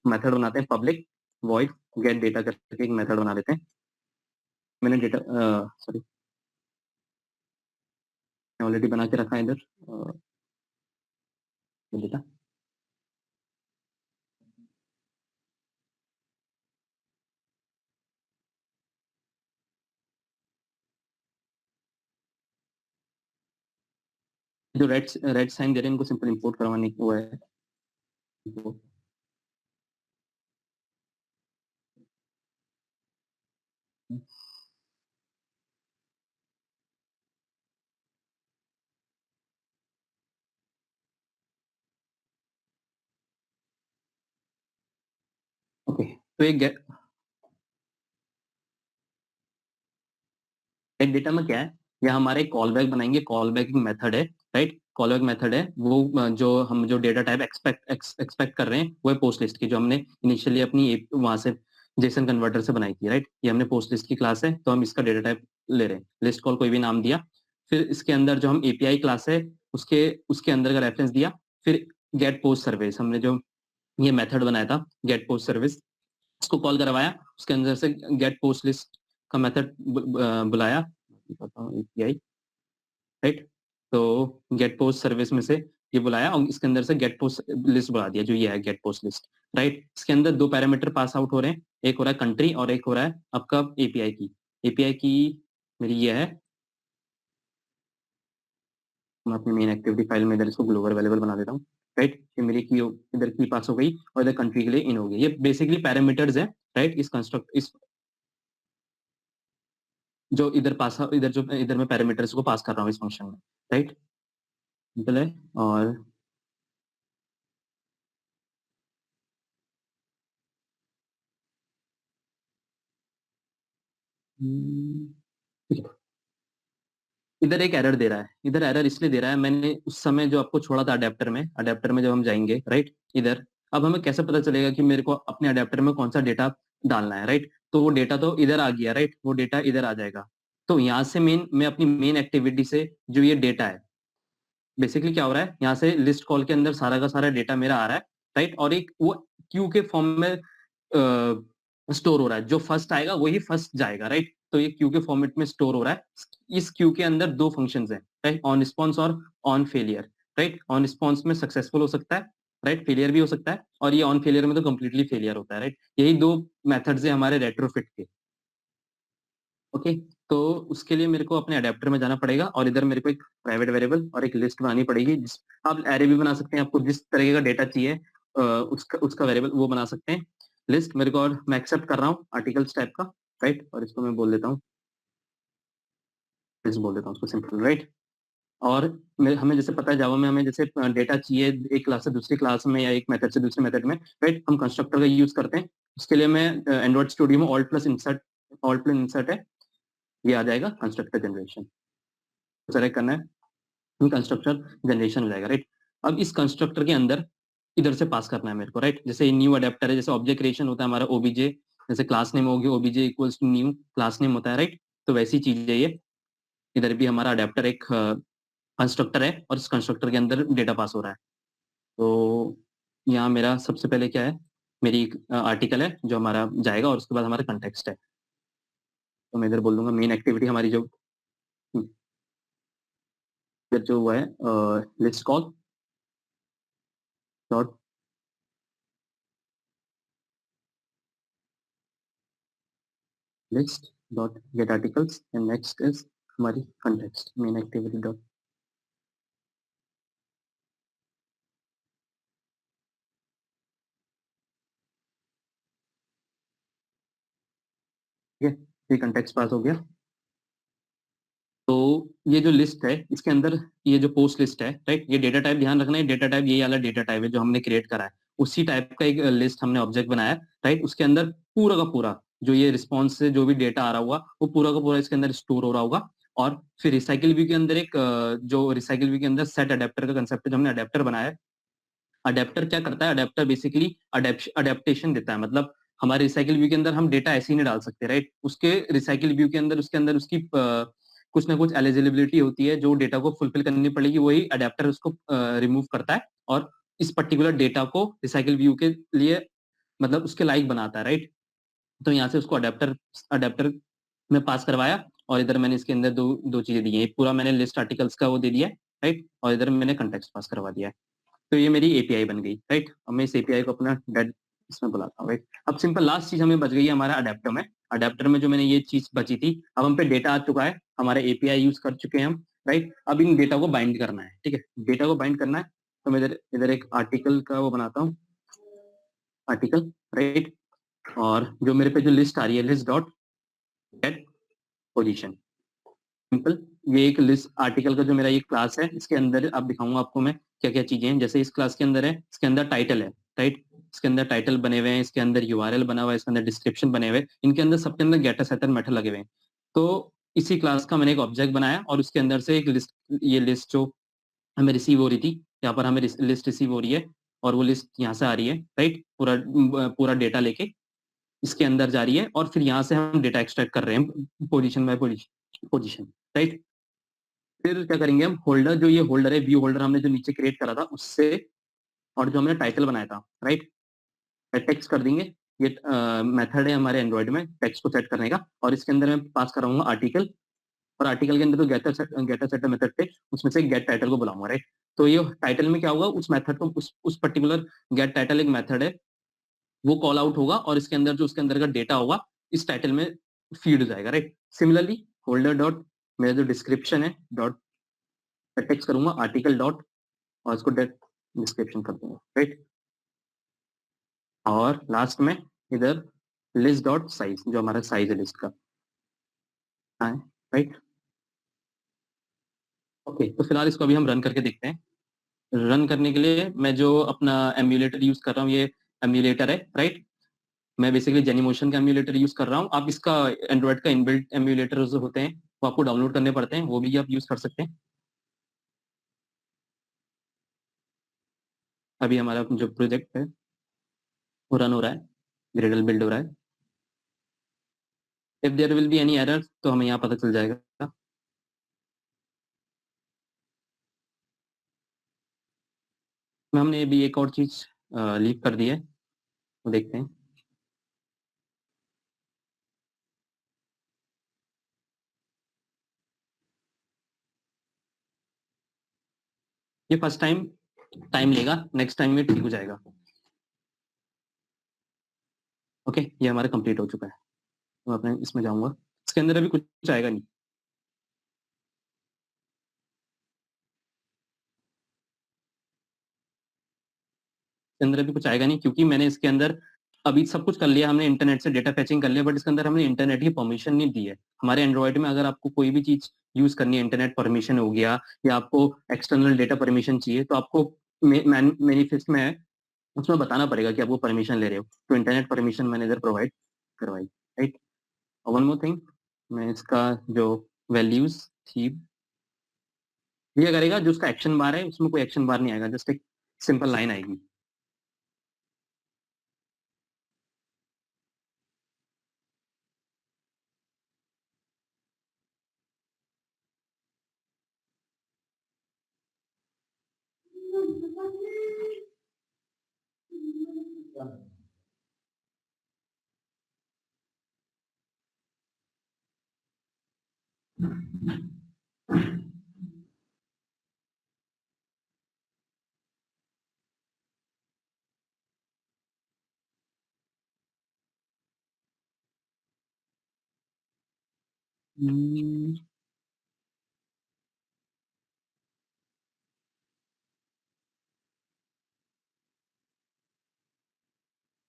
Speaker 1: मेथड बनाते हैं, पब्लिक वॉइड गेट डेटा करके एक मेथड बना लेते हैं। मैंने डेटा सॉरी ऑलरेडी बना के रखा है इधर डेटा। जो रेड रेड साइन दे रहे हैं इनको सिंपल इंपोर्ट करवाने को है। ओके, तो एक गेट डेटा में क्या है, या हमारे कॉल बैक बनाएंगे। कॉल बैक एक मेथड है, राइट। कॉल बैक मेथड है वो जो हम जो डेटा टाइप एक्सपेक्ट कर रहे हैं वो है पोस्ट लिस्ट की, जो हमने इनिशियली अपनी वहां से जेसन कन्वर्टर से बनाई थी, राइट। ये हमने पोस्ट लिस्ट की क्लास है, तो हम इसका डेटा टाइप ले रहे हैं, लिस्ट कॉल कोई भी नाम दिया। फिर इसके अंदर जो हम एपीआई क्लास है उसके उसके अंदर का रेफरेंस दिया। फिर गेट पोस्ट सर्विस हमने जो ये मेथड बनाया था, गेट पोस्ट सर्विस, इसको कॉल करवाया। उसके अंदर से गेट पोस्ट लिस्ट का मेथड बुलाया एपीआई, राइट। तो गेट पोस्ट सर्विस में से ये बुलाया और इसके अंदर से गेट पोस्ट लिस्ट बुला दिया, जो ये है गेट पोस्ट लिस्ट, राइट। इसके अंदर दो पैरामीटर पास आउट हो रहे हैं, एक हो रहा है कंट्री और एक हो रहा है आपका एपीआई की। एपीआई की मेरी ये है, मैं अपनी मेन एक्टिविटी फाइल में इधर इसको ग्लोबल अवेलेबल बना देता हूँ, राइट। ये मेरी की इधर की पास हो गई और इधर कंट्री के लिए इन हो गई। ये बेसिकली पैरामीटर्स है, राइट। इस कंस्ट्रक्ट इस जो इधर पास इधर जो इधर मैं पैरामीटर्स को पास कर रहा हूँ इस फंक्शन में, राइट। सिंपल है। और ठीक है, इधर एक एरर दे रहा है। इधर एरर इसलिए दे रहा है, मैंने उस समय जो आपको छोड़ा था अडेप्टर में जब हम जाएंगे, राइट, इधर। अब हमें कैसे पता चलेगा कि मेरे को अपने अडेप्टर में कौन सा डेटा डालना है, राइट। तो वो डेटा तो इधर आ गया, राइट, वो डेटा इधर आ जाएगा। तो यहाँ से मैं अपनी मेन एक्टिविटी से जो ये डेटा है, बेसिकली क्या हो रहा है, यहाँ से लिस्ट कॉल के अंदर सारा का सारा डेटा मेरा आ रहा है, राइट। और एक वो क्यू के फॉर्म में स्टोर हो रहा है, जो फर्स्ट आएगा वही फर्स्ट जाएगा, राइट। तो ये क्यू के फॉर्मेट में स्टोर हो रहा है। इस क्यू के अंदर दो फंक्शंस हैं, राइट, ऑन रिस्पॉन्स और on failure, right. On response में सक्सेसफुल हो सकता है, राइट, फेलियर भी हो सकता है, और ये ऑन फेलियर में तो कंप्लीटली फेलियर होता है, राइट। यही दो मेथड्स है हमारे रेट्रोफिट के। ओके, तो उसके लिए मेरे को अपने अडेप्टर में जाना पड़ेगा और इधर मेरे को एक प्राइवेट वेरिएबल और एक लिस्ट बनानी पड़ेगी। जिस आप एरे भी बना सकते हैं, आपको जिस तरीके का डेटा चाहिए उसका वेरिएबल वो बना सकते हैं। लिस्ट मेरे को, और मैं एक्सेप्ट कर रहा हूँ आर्टिकल्स टाइप का, राइट। और इसको मैं बोल देता हूँ, लिस्ट बोल देता हूँ उसको, सिंपल, राइट। और हमें जैसे पता है जावा में हमें जैसे डेटा चाहिए एक क्लास से दूसरी क्लास में या एक मेथड से दूसरे मेथड में, राइट, हम कंस्ट्रक्टर का यूज करते हैं। उसके लिए मैं एंड्रॉइड स्टूडियो में ऑल्ट प्लस इंसर्ट है, ये आ जाएगा कंस्ट्रक्टर जनरेशन। सेलेक्ट करना है, कंस्ट्रक्टर जनरेशन हो जाएगा, राइट। अब इस कंस्ट्रक्टर के अंदर इधर से पास करना है मेरे को, राइट। जैसे न्यू अडेप्टर है, जैसे ऑब्जेक्ट क्रिएशन होता है हमारा ओबीजे, जैसे क्लास नेम होगी OBJ equals to new class name होता है, राइट। तो वैसी चीज है ये। इधर भी हमारा अडेप्टर एक कंस्ट्रक्टर है और इस कंस्ट्रक्टर के अंदर डेटा पास हो रहा है। तो यहाँ मेरा सबसे पहले क्या है, मेरी आर्टिकल है जो हमारा जाएगा, और उसके बाद हमारा कंटेक्स्ट है। तो मैं इधर बोल दूंगा मेन एक्टिविटी हमारी जो इधर जो हुआ है, list call dot list dot get articles, and next is हमारी context main activity dot, ठीक है। ये context पास हो गया। तो ये जो लिस्ट है इसके अंदर ये जो पोस्ट लिस्ट है, राइट, ये डेटा टाइप ध्यान रखना है, डेटा टाइप ये वाला डेटा टाइप है जो हमने क्रिएट करा है, उसी टाइप का एक लिस्ट हमने ऑब्जेक्ट बनाया है, राइट। उसके अंदर पूरा का पूरा जो ये रिस्पॉन्स से जो भी डेटा आ रहा होगा वो पूरा का पूरा इसके अंदर स्टोर हो रहा होगा। और फिर रिसाइकिल व्यू के अंदर एक जो रिसाइकिल व्यू के अंदर सेट अडेप्टर का कंसेप्ट जो हमने अडेप्टर बनाया है। अडेप्टर क्या करता है, अडेप्टर बेसिकली अडेप्टेशन देता है, मतलब हमारे रिसाइकिल व्यू के अंदर हम डेटा ऐसे ही नहीं डाल सकते, राइट? उसके रिसाइकिल व्यू के अंदर उसके अंदर उसकी कुछ ना कुछ एलिजिबिलिटी होती है जो डेटा को फुलफिल करनी पड़ेगी, वही अडेप्टर उसको रिमूव करता है और इस पर्टिकुलर डेटा को रिसाइकिल व्यू के लिए मतलब उसके लायक बनाता है, राइट? तो यहाँ से उसको अडेप्टर अडेप्टर में पास करवाया और इधर मैंने इसके अंदर दो दो चीजें दी हैं। पूरा मैंने लिस्ट आर्टिकल्स का वो दे दिया है, राइट? और इधर मैंने कंटेक्स्ट पास करवा दिया है। तो ये मेरी एपीआई बन गई, राइट? अब मैं इस एपीआई को अपना डेड इसमें बुलाता हूँ, राइट? अब सिंपल लास्ट चीज हमें बच गई है हमारा अडेप्टर में। अडेप्टर में जो मैंने ये चीज बची थी, अब हम पे डेटा आ चुका है, हमारे एपीआई यूज कर चुके हैं हम, राइट? अब इन डेटा को बाइंड करना है, ठीक है? डेटा को बाइंड करना है, तो मैं इधर इधर एक आर्टिकल का वो बनाता हूँ, आर्टिकल, राइट? और जो मेरे पे जो लिस्ट आ रही है, list dot gate position, simple. ये एक लिस्ट आर्टिकल का जो मेरा ये क्लास है, इसके अंदर अब दिखाऊंगा आपको मैं क्या क्या चीजें हैं। जैसे इस क्लास के अंदर है, इसके अंदर टाइटल है, राइट? इसके अंदर टाइटल बने हुए हैं, इसके अंदर यूआरएल बना हुआ है, इसके अंदर डिस्क्रिप्शन बने हुए हैं, इनके अंदर सबके अंदर गेटर सेटर मेथड लगे हुए हैं। तो इसी क्लास का मैंने एक ऑब्जेक्ट बनाया और उसके अंदर से एक लिस्ट, ये लिस्ट जो हमें रिसीव हो रही थी, यहाँ पर हमें लिस्ट रिसीव हो रही है और वो लिस्ट यहाँ से आ रही है, राइट? पूरा पूरा डेटा लेके इसके अंदर जा रही है और फिर यहाँ से हम डेटा एक्सट्रैक्ट कर रहे हैं पोजीशन बाय पोजीशन, राइट? फिर क्या करेंगे हम, होल्डर, जो ये होल्डर है, व्यू होल्डर हमने जो नीचे क्रिएट करा था उससे, और जो हमने टाइटल बनाया था, राइट? टेक्स्ट कर देंगे। ये मेथड है हमारे एंड्रॉइड में टेक्स्ट को सेट करने का, और इसके अंदर मैं पास कराऊंगा आर्टिकल, और आर्टिकल के अंदर तो गेटर सेटर मेथड थे, उसमें से गेट टाइटल को बुलाऊंगा, राइट? तो ये टाइटल में क्या होगा, उस मेथड को उस पर्टिकुलर गेट टाइटल एक मेथड है, वो कॉल आउट होगा और इसके अंदर जो उसके अंदर का डेटा होगा इस टाइटल में फीड हो जाएगा, राइट? सिमिलरली होल्डर डॉट, मेरा जो डिस्क्रिप्शन है डॉट टेक्स्ट करूंगा आर्टिकल डॉट, और इसको डिस्क्रिप्शन कर दूंगा, राइट? और लास्ट में इधर लिस्ट डॉट साइज, जो हमारा साइज है लिस्ट का, हाँ, राइट? ओके, तो फिलहाल इसको अभी हम रन करके देखते हैं। रन करने के लिए मैं जो अपना एम्यूलेटर यूज कर रहा हूँ, ये एम्यूलेटर है, राइट? मैं बेसिकली जेनीमोशन का एम्यूलेटर यूज कर रहा हूँ। आप इसका एंड्रॉइड का इनबिल्ट एम्यूलेटर जो होते हैं वो आपको डाउनलोड करने पड़ते हैं, वो भी आप यूज कर सकते हैं। अभी हमारा जो प्रोजेक्ट है वो रन हो रहा है, ग्रेडल बिल्ड हो रहा है। If there will be any error तो हमें यहाँ पता चल जाएगा। हमने अभी एक और चीज लीव कर दी है, वो देखते हैं। ये फर्स्ट टाइम टाइम लेगा, नेक्स्ट टाइम में ठीक हो जाएगा। ओके, ये हमारा कंप्लीट हो चुका है। तो अपने इसमें जाऊंगा, इसके अंदर अभी कुछ आएगा नहीं, इसके अंदर अभी कुछ आएगा नहीं, क्योंकि मैंने इसके अंदर अभी सब कुछ कर लिया, हमने इंटरनेट से डेटा फैचिंग कर लिया, बट इसके अंदर हमने इंटरनेट की परमिशन नहीं दी है। हमारे एंड्रॉइड में अगर आपको कोई भी चीज यूज करनी है, इंटरनेट परमिशन हो गया या आपको एक्सटर्नल डेटा परमिशन चाहिए, तो आपको मैनिफेस्ट में है, उसमें बताना पड़ेगा कि आप वो परमिशन ले रहे हो। तो इंटरनेट परमिशन मैंने इधर प्रोवाइड करवाई, राइट? और वन मोर थिंग, मैं इसका जो वैल्यूज थी, ये करेगा जो उसका एक्शन बार है, उसमें कोई एक्शन बार नहीं आएगा, जस्ट एक सिंपल लाइन आएगी।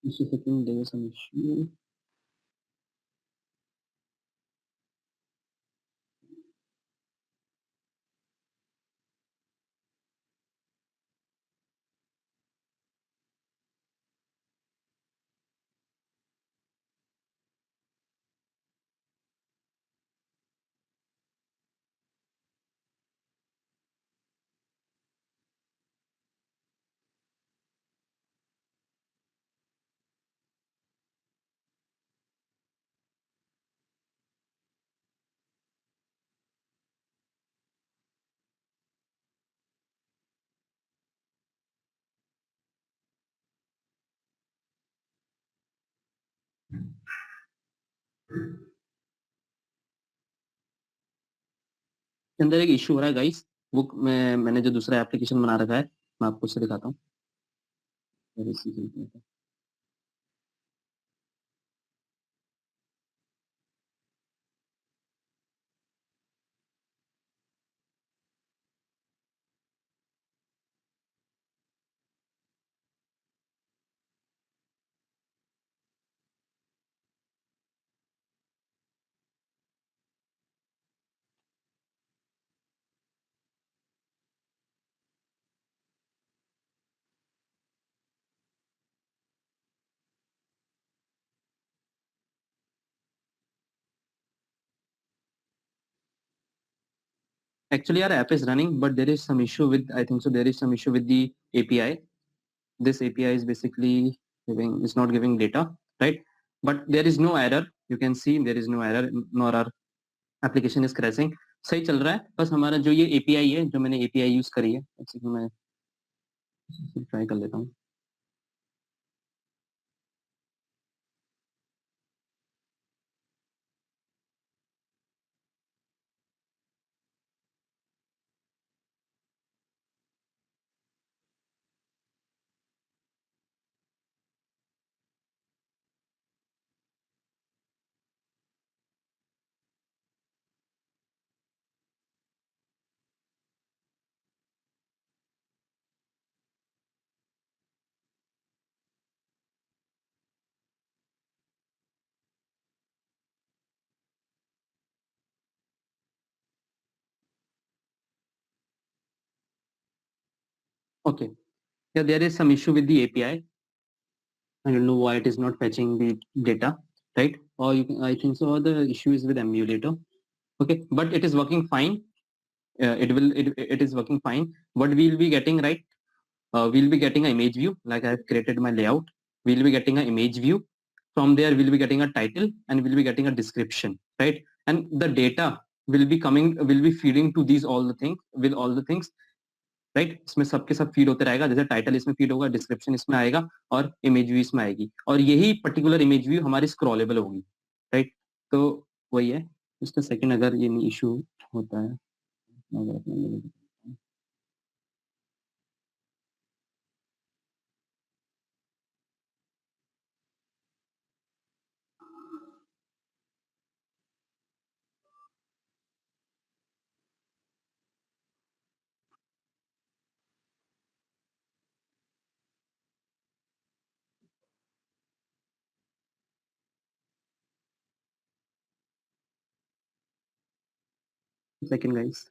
Speaker 1: Just a second, there was some issue. के अंदर एक इशू हो रहा है गाइस, वो मैंने जो दूसरा एप्लीकेशन बना रखा है, मैं आपको उससे दिखाता हूँ। Actually, our app is running, but there is some issue with, I think so, there is some issue with the API. This API is basically is not giving data, right? But there is no error. You can see there is no error, nor our application is crashing. सही चल रहा है, बस हमारा जो ये API है, जो मैंने API यूज करी है, मैं ट्राई कर लेता हूँ. Okay. Yeah, there is some issue with the API. I don't know why it is not fetching the data, right? Or you can, I think so. The issue is with emulator. Okay, but it is working fine. It is working fine. What we'll be getting, right? We'll be getting an image view, like I've created my layout. We'll be getting an image view. From there, we'll be getting a title and we'll be getting a description, right? And the data will be feeding to these all the things, with all the things, right. इसमें सबके सब feed होते रहेगा, जैसे title इसमें feed होगा, description इसमें आएगा और इमेज व्यू इसमें आएगी, और यही पर्टिकुलर इमेज व्यू हमारी स्क्रॉलेबल होगी, राइट. तो वही है. just a सेकंड, अगर ये इशू होता है, second guys.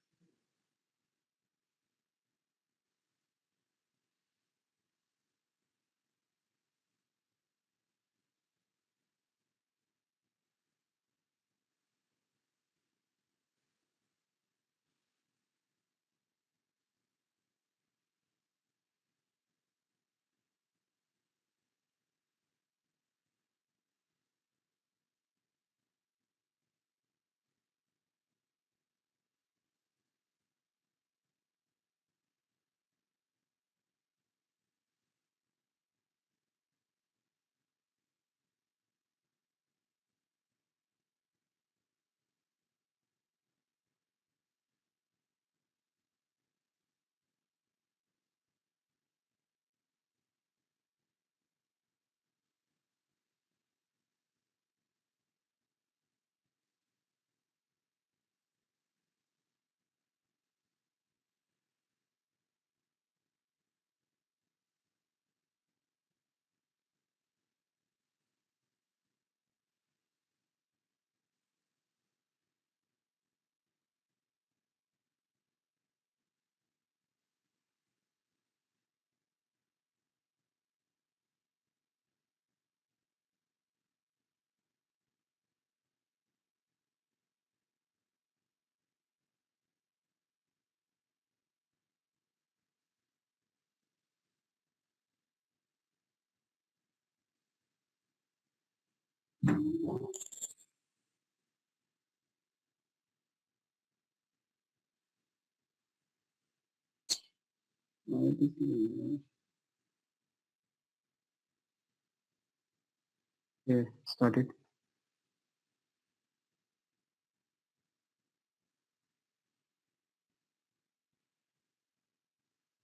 Speaker 1: Yeah, started.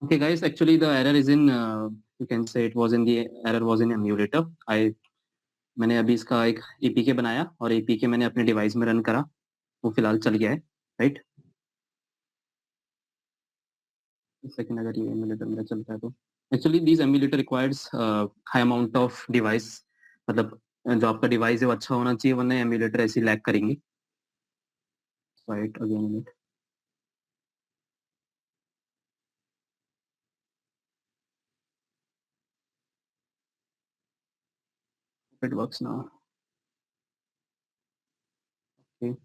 Speaker 1: Okay, guys. Actually, the error is in. You can say it was in the error was in emulator. मैंने अभी इसका एक एपीके बनाया और एपीके मैंने अपने डिवाइस में रन करा, वो फिलहाल चल गया है, राइट? सेकंड अगर ये एमुलेटर मेरा चलता है तो actually this emulator requires high amount of device, मतलब जो आपका डिवाइस है वो अच्छा होना चाहिए, वरना एमुलेटर ऐसे लैग करेंगे। Right again it works now. Okay.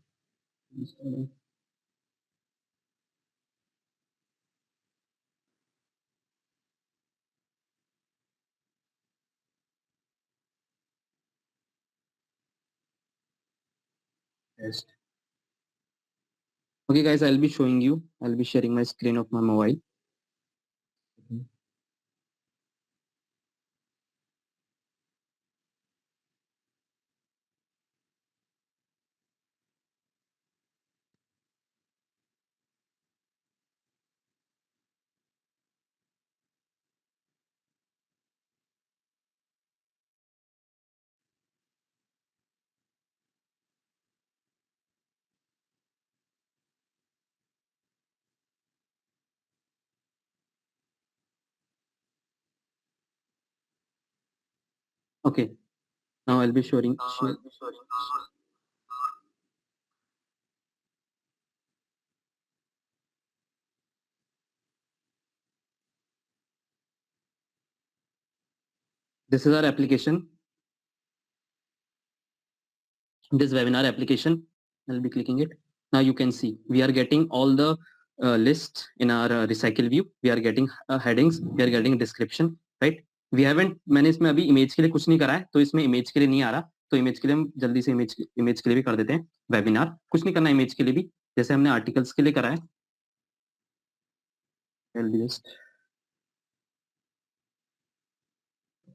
Speaker 1: Test. Okay, guys, I'll be showing you. I'll be sharing my screen of my mobile. Okay, now I'll be showing. This is our application. This webinar application. I'll be clicking it. Now you can see we are getting all the lists in our recycle view. We are getting headings. We are getting description. Right? We haven't. मैंने इसमें अभी image के लिए कुछ नहीं करा है, तो इसमें इमेज के लिए नहीं आ रहा, तो इमेज के लिए हम जल्दी से इमेज के लिए भी कर देते हैं वेबिनार। कुछ नहीं करना इमेज के लिए भी, जैसे हमने आर्टिकल्स के लिए करा है। I'll be just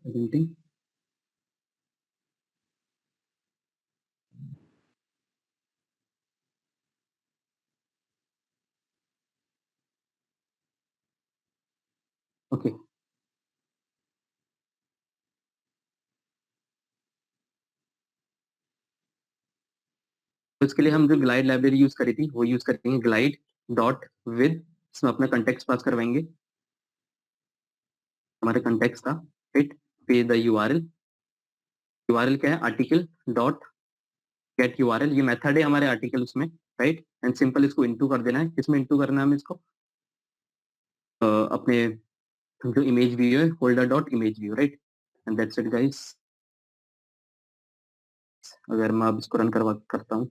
Speaker 1: presenting. Okay. तो इसके लिए हम जो ग्लाइड लाइब्रेरी यूज करी थी वो यूज करेंगे ग्लाइड डॉट विद, इसमें अपना कंटेक्स्ट पास करवाएंगे, हमारे कंटेक्स्ट का, राइट? पे द यूआरएल, यूआरएल क्या है? आर्टिकल डॉट गेट यूआरएल, ये मेथड है हमारे आर्टिकल उसमें, राइट? एंड सिंपल इसको इनटू कर देना है। किसमें इनटू करना है हमें इसको? अपने जो इमेज व्यू है, folder dot image view, right? And that's it guys. अगर मैं अब इसको रन करता हूँ,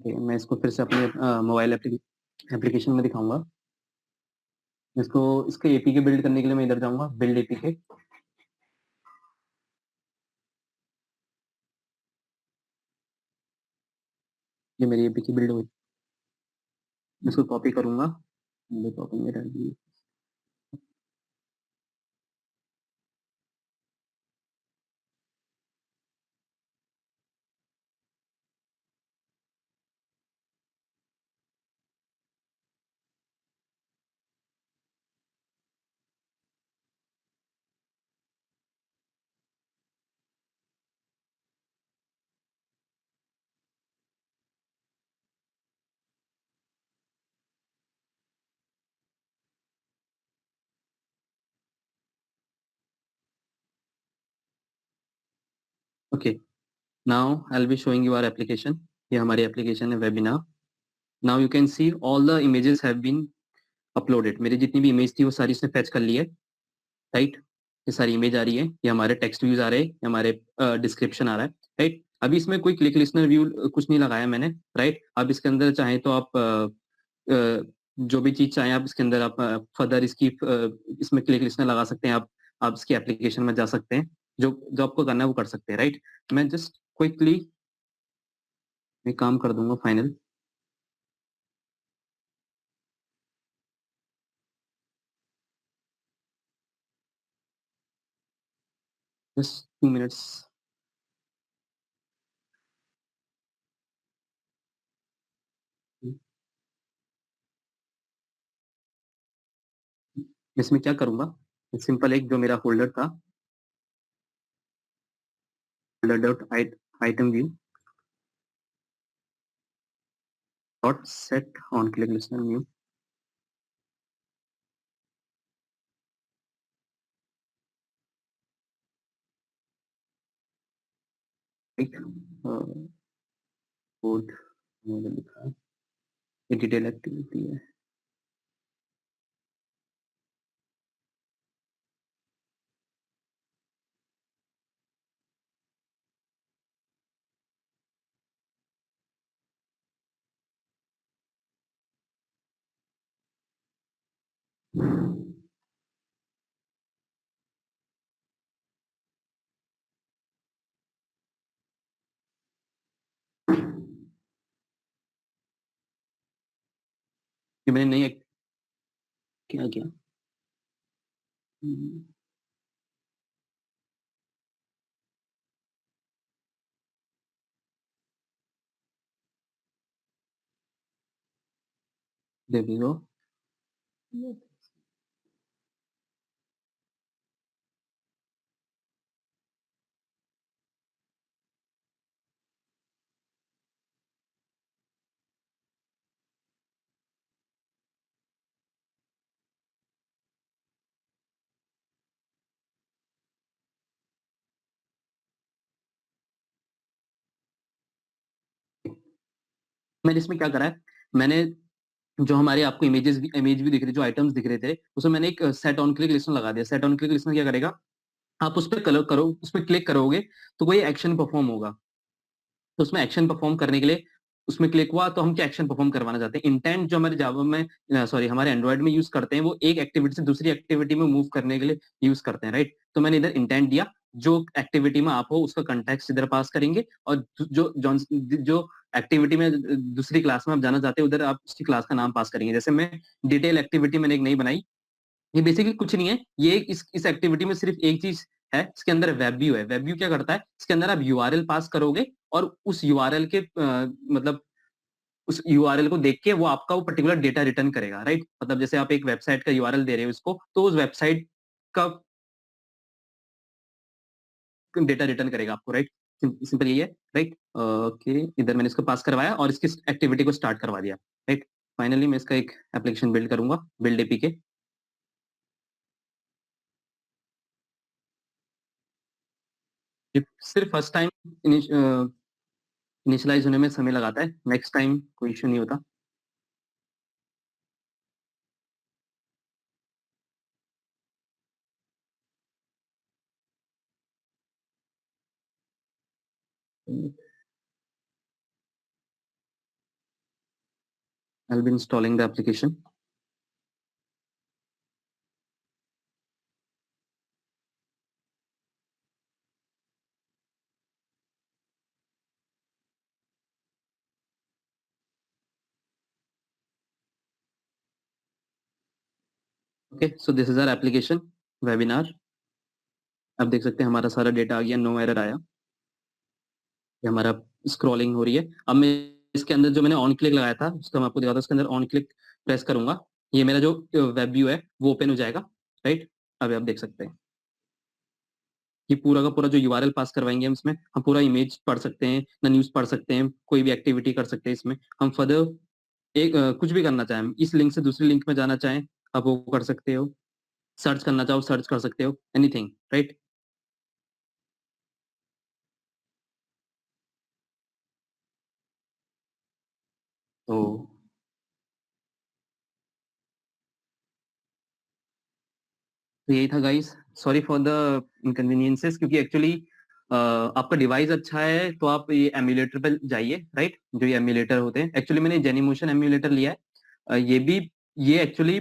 Speaker 1: मैं इसको फिर से अपने मोबाइल एप्लीकेशन में दिखाऊंगा। इसको इसके एपीके बिल्ड करने के लिए मैं इधर जाऊंगा, बिल्ड एपीके। ये मेरी एपीके बिल्ड हुई, इसको कॉपी करूंगा, कॉपी में डाल दिए। Okay, now I'll be showing you our application. ये हमारी एप्लीकेशन है webinar. Now you can see all the images have been uploaded. मेरी जितनी भी इमेज थी वो सारी इसने फैच कर ली है, राइट? ये सारी इमेज आ रही है, ये हमारे टेक्स्ट व्यूज आ रहे हैं, ये हमारे डिस्क्रिप्शन आ रहा है, राइट? अभी इसमें कोई क्लिक लिस्नर व्यू कुछ नहीं लगाया मैंने, राइट? अब इसके अंदर चाहें तो आप जो भी चीज चाहें आप इसके अंदर आप फर्दर इसकी इसमें क्लिक लिस्नर लगा सकते हैं, आप इसकी एप्लीकेशन में जा सकते हैं, जो जो आपको करना है वो कर सकते हैं, राइट? मैं जस्ट क्विकली मैं काम कर दूंगा फाइनल। Just 2 minutes. इसमें क्या करूंगा, सिंपल एक जो मेरा होल्डर था, holder dot item view dot set on click listener view, right? Code मैंने लिखा है, ये डिटेल एक्टिविटी है। ये मैंने नहीं क्या किया। There we go. मैंने इसमें क्या करा है, मैंने जो हमारे आपको इमेज भी दिख रही, जो आइटम्स दिख रहे थे, उसमें मैंने एक सेट ऑन क्लिक लिस्टनर लगा दिया। सेट ऑन क्लिक लिस्टनर क्या करेगा, आप उस पर कलर करो, उस पर क्लिक करोगे तो कोई एक्शन परफॉर्म होगा। तो उसमें एक्शन परफॉर्म करने के लिए उसमें क्लिक हुआ तो हम क्या एक्शन परफॉर्म करवाना चाहते हैं, इंटेंट जो हमारे जावा में सॉरी हमारे एंड्रॉइड में यूज करते हैं, वो एक एक्टिविटी से दूसरी एक्टिविटी में मूव करने के लिए यूज करते हैं, राइट? तो मैंने इधर इंटेंट दिया, जो एक्टिविटी में आप हो उसका कंटेक्स्ट इधर पास करेंगे, और जो एक्टिविटी में दूसरी क्लास में आप जाना चाहते हैं उधर आप उसकी क्लास का नाम पास करेंगे। जैसे मैं डिटेल एक्टिविटी मैंने एक नई बनाई, ये बेसिकली कुछ नहीं है, ये इस एक्टिविटी में सिर्फ एक चीज है, इसके अंदर वेब व्यू है। वेब व्यू क्या करता है, इसके अंदर आप यूआरएल पास करोगे और उस यूआरएल के मतलब उस यूआरएल को देख के वो आपका वो पर्टिकुलर डेटा रिटर्न करेगा, राइट? मतलब जैसे आप एक वेबसाइट का यूआरएल दे रहे हो इसको, तो उस वेबसाइट का डेटा रिटर्न करेगा आपको, राइट? सिंपल यही है, राइट? ओके, इधर मैंने इसको पास करवाया और इसकी एक्टिविटी को स्टार्ट करवा दिया, राइट? फाइनली मैं इसका एक एप्लीकेशन बिल्ड करूंगा, बिल्ड एपीके। ये सिर्फ फर्स्ट टाइम इनिशियलाइज होने में समय लगाता है, नेक्स्ट टाइम कोई इश्यू नहीं होता। I'll be installing the application. Okay, so this is our application webinar. आप देख सकते हैं हमारा सारा डेटा आ गया, नो एरर आया। ये हमारा स्क्रॉलिंग हो रही है। अब मैं इसके अंदर जो मैंने ऑन क्लिक लगाया था उसका मैं आपको दिखाता हूँ। इसके अंदर ऑन क्लिक प्रेस करूंगा, ये मेरा जो वेब व्यू है वो ओपन हो जाएगा, राइट? अभी आप देख सकते हैं कि पूरा का पूरा जो यूआरएल पास करवाएंगे हम इसमें, हम पूरा इमेज पढ़ सकते हैं ना, न्यूज पढ़ सकते हैं, कोई भी एक्टिविटी कर सकते हैं इसमें। हम फर्दर कुछ भी करना चाहें, इस लिंक से दूसरी लिंक में जाना चाहें आप वो कर सकते हो, सर्च करना चाहो सर्च कर सकते हो, एनीथिंग, राइट? तो यही था guys, sorry for the inconveniences, क्योंकि एक्चुअली आपका डिवाइस अच्छा है तो आप ये एम्यूलेटर पे जाइए, राइट? जो ये एम्यूलेटर होते हैं, एक्चुअली मैंने जेनीमोशन एम्यूलेटर लिया है। ये भी, ये एक्चुअली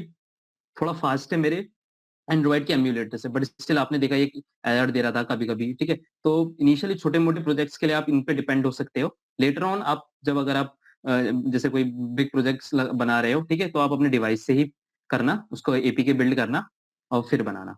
Speaker 1: थोड़ा फास्ट है मेरे एंड्रॉइड के एम्यूलेटर से, बट स्टिल आपने देखा ये एरर दे रहा था कभी-कभी, ठीक है? तो इनिशियली छोटे-मोटे प्रोजेक्ट्स के लिए आप इन पे डिपेंड हो सकते हो। लेटर ऑन आप जब अगर आप जैसे कोई बिग प्रोजेक्ट्स बना रहे हो, ठीक है? तो आप अपने डिवाइस से ही करना, उसको एपीके बिल्ड करना और फिर बनाना।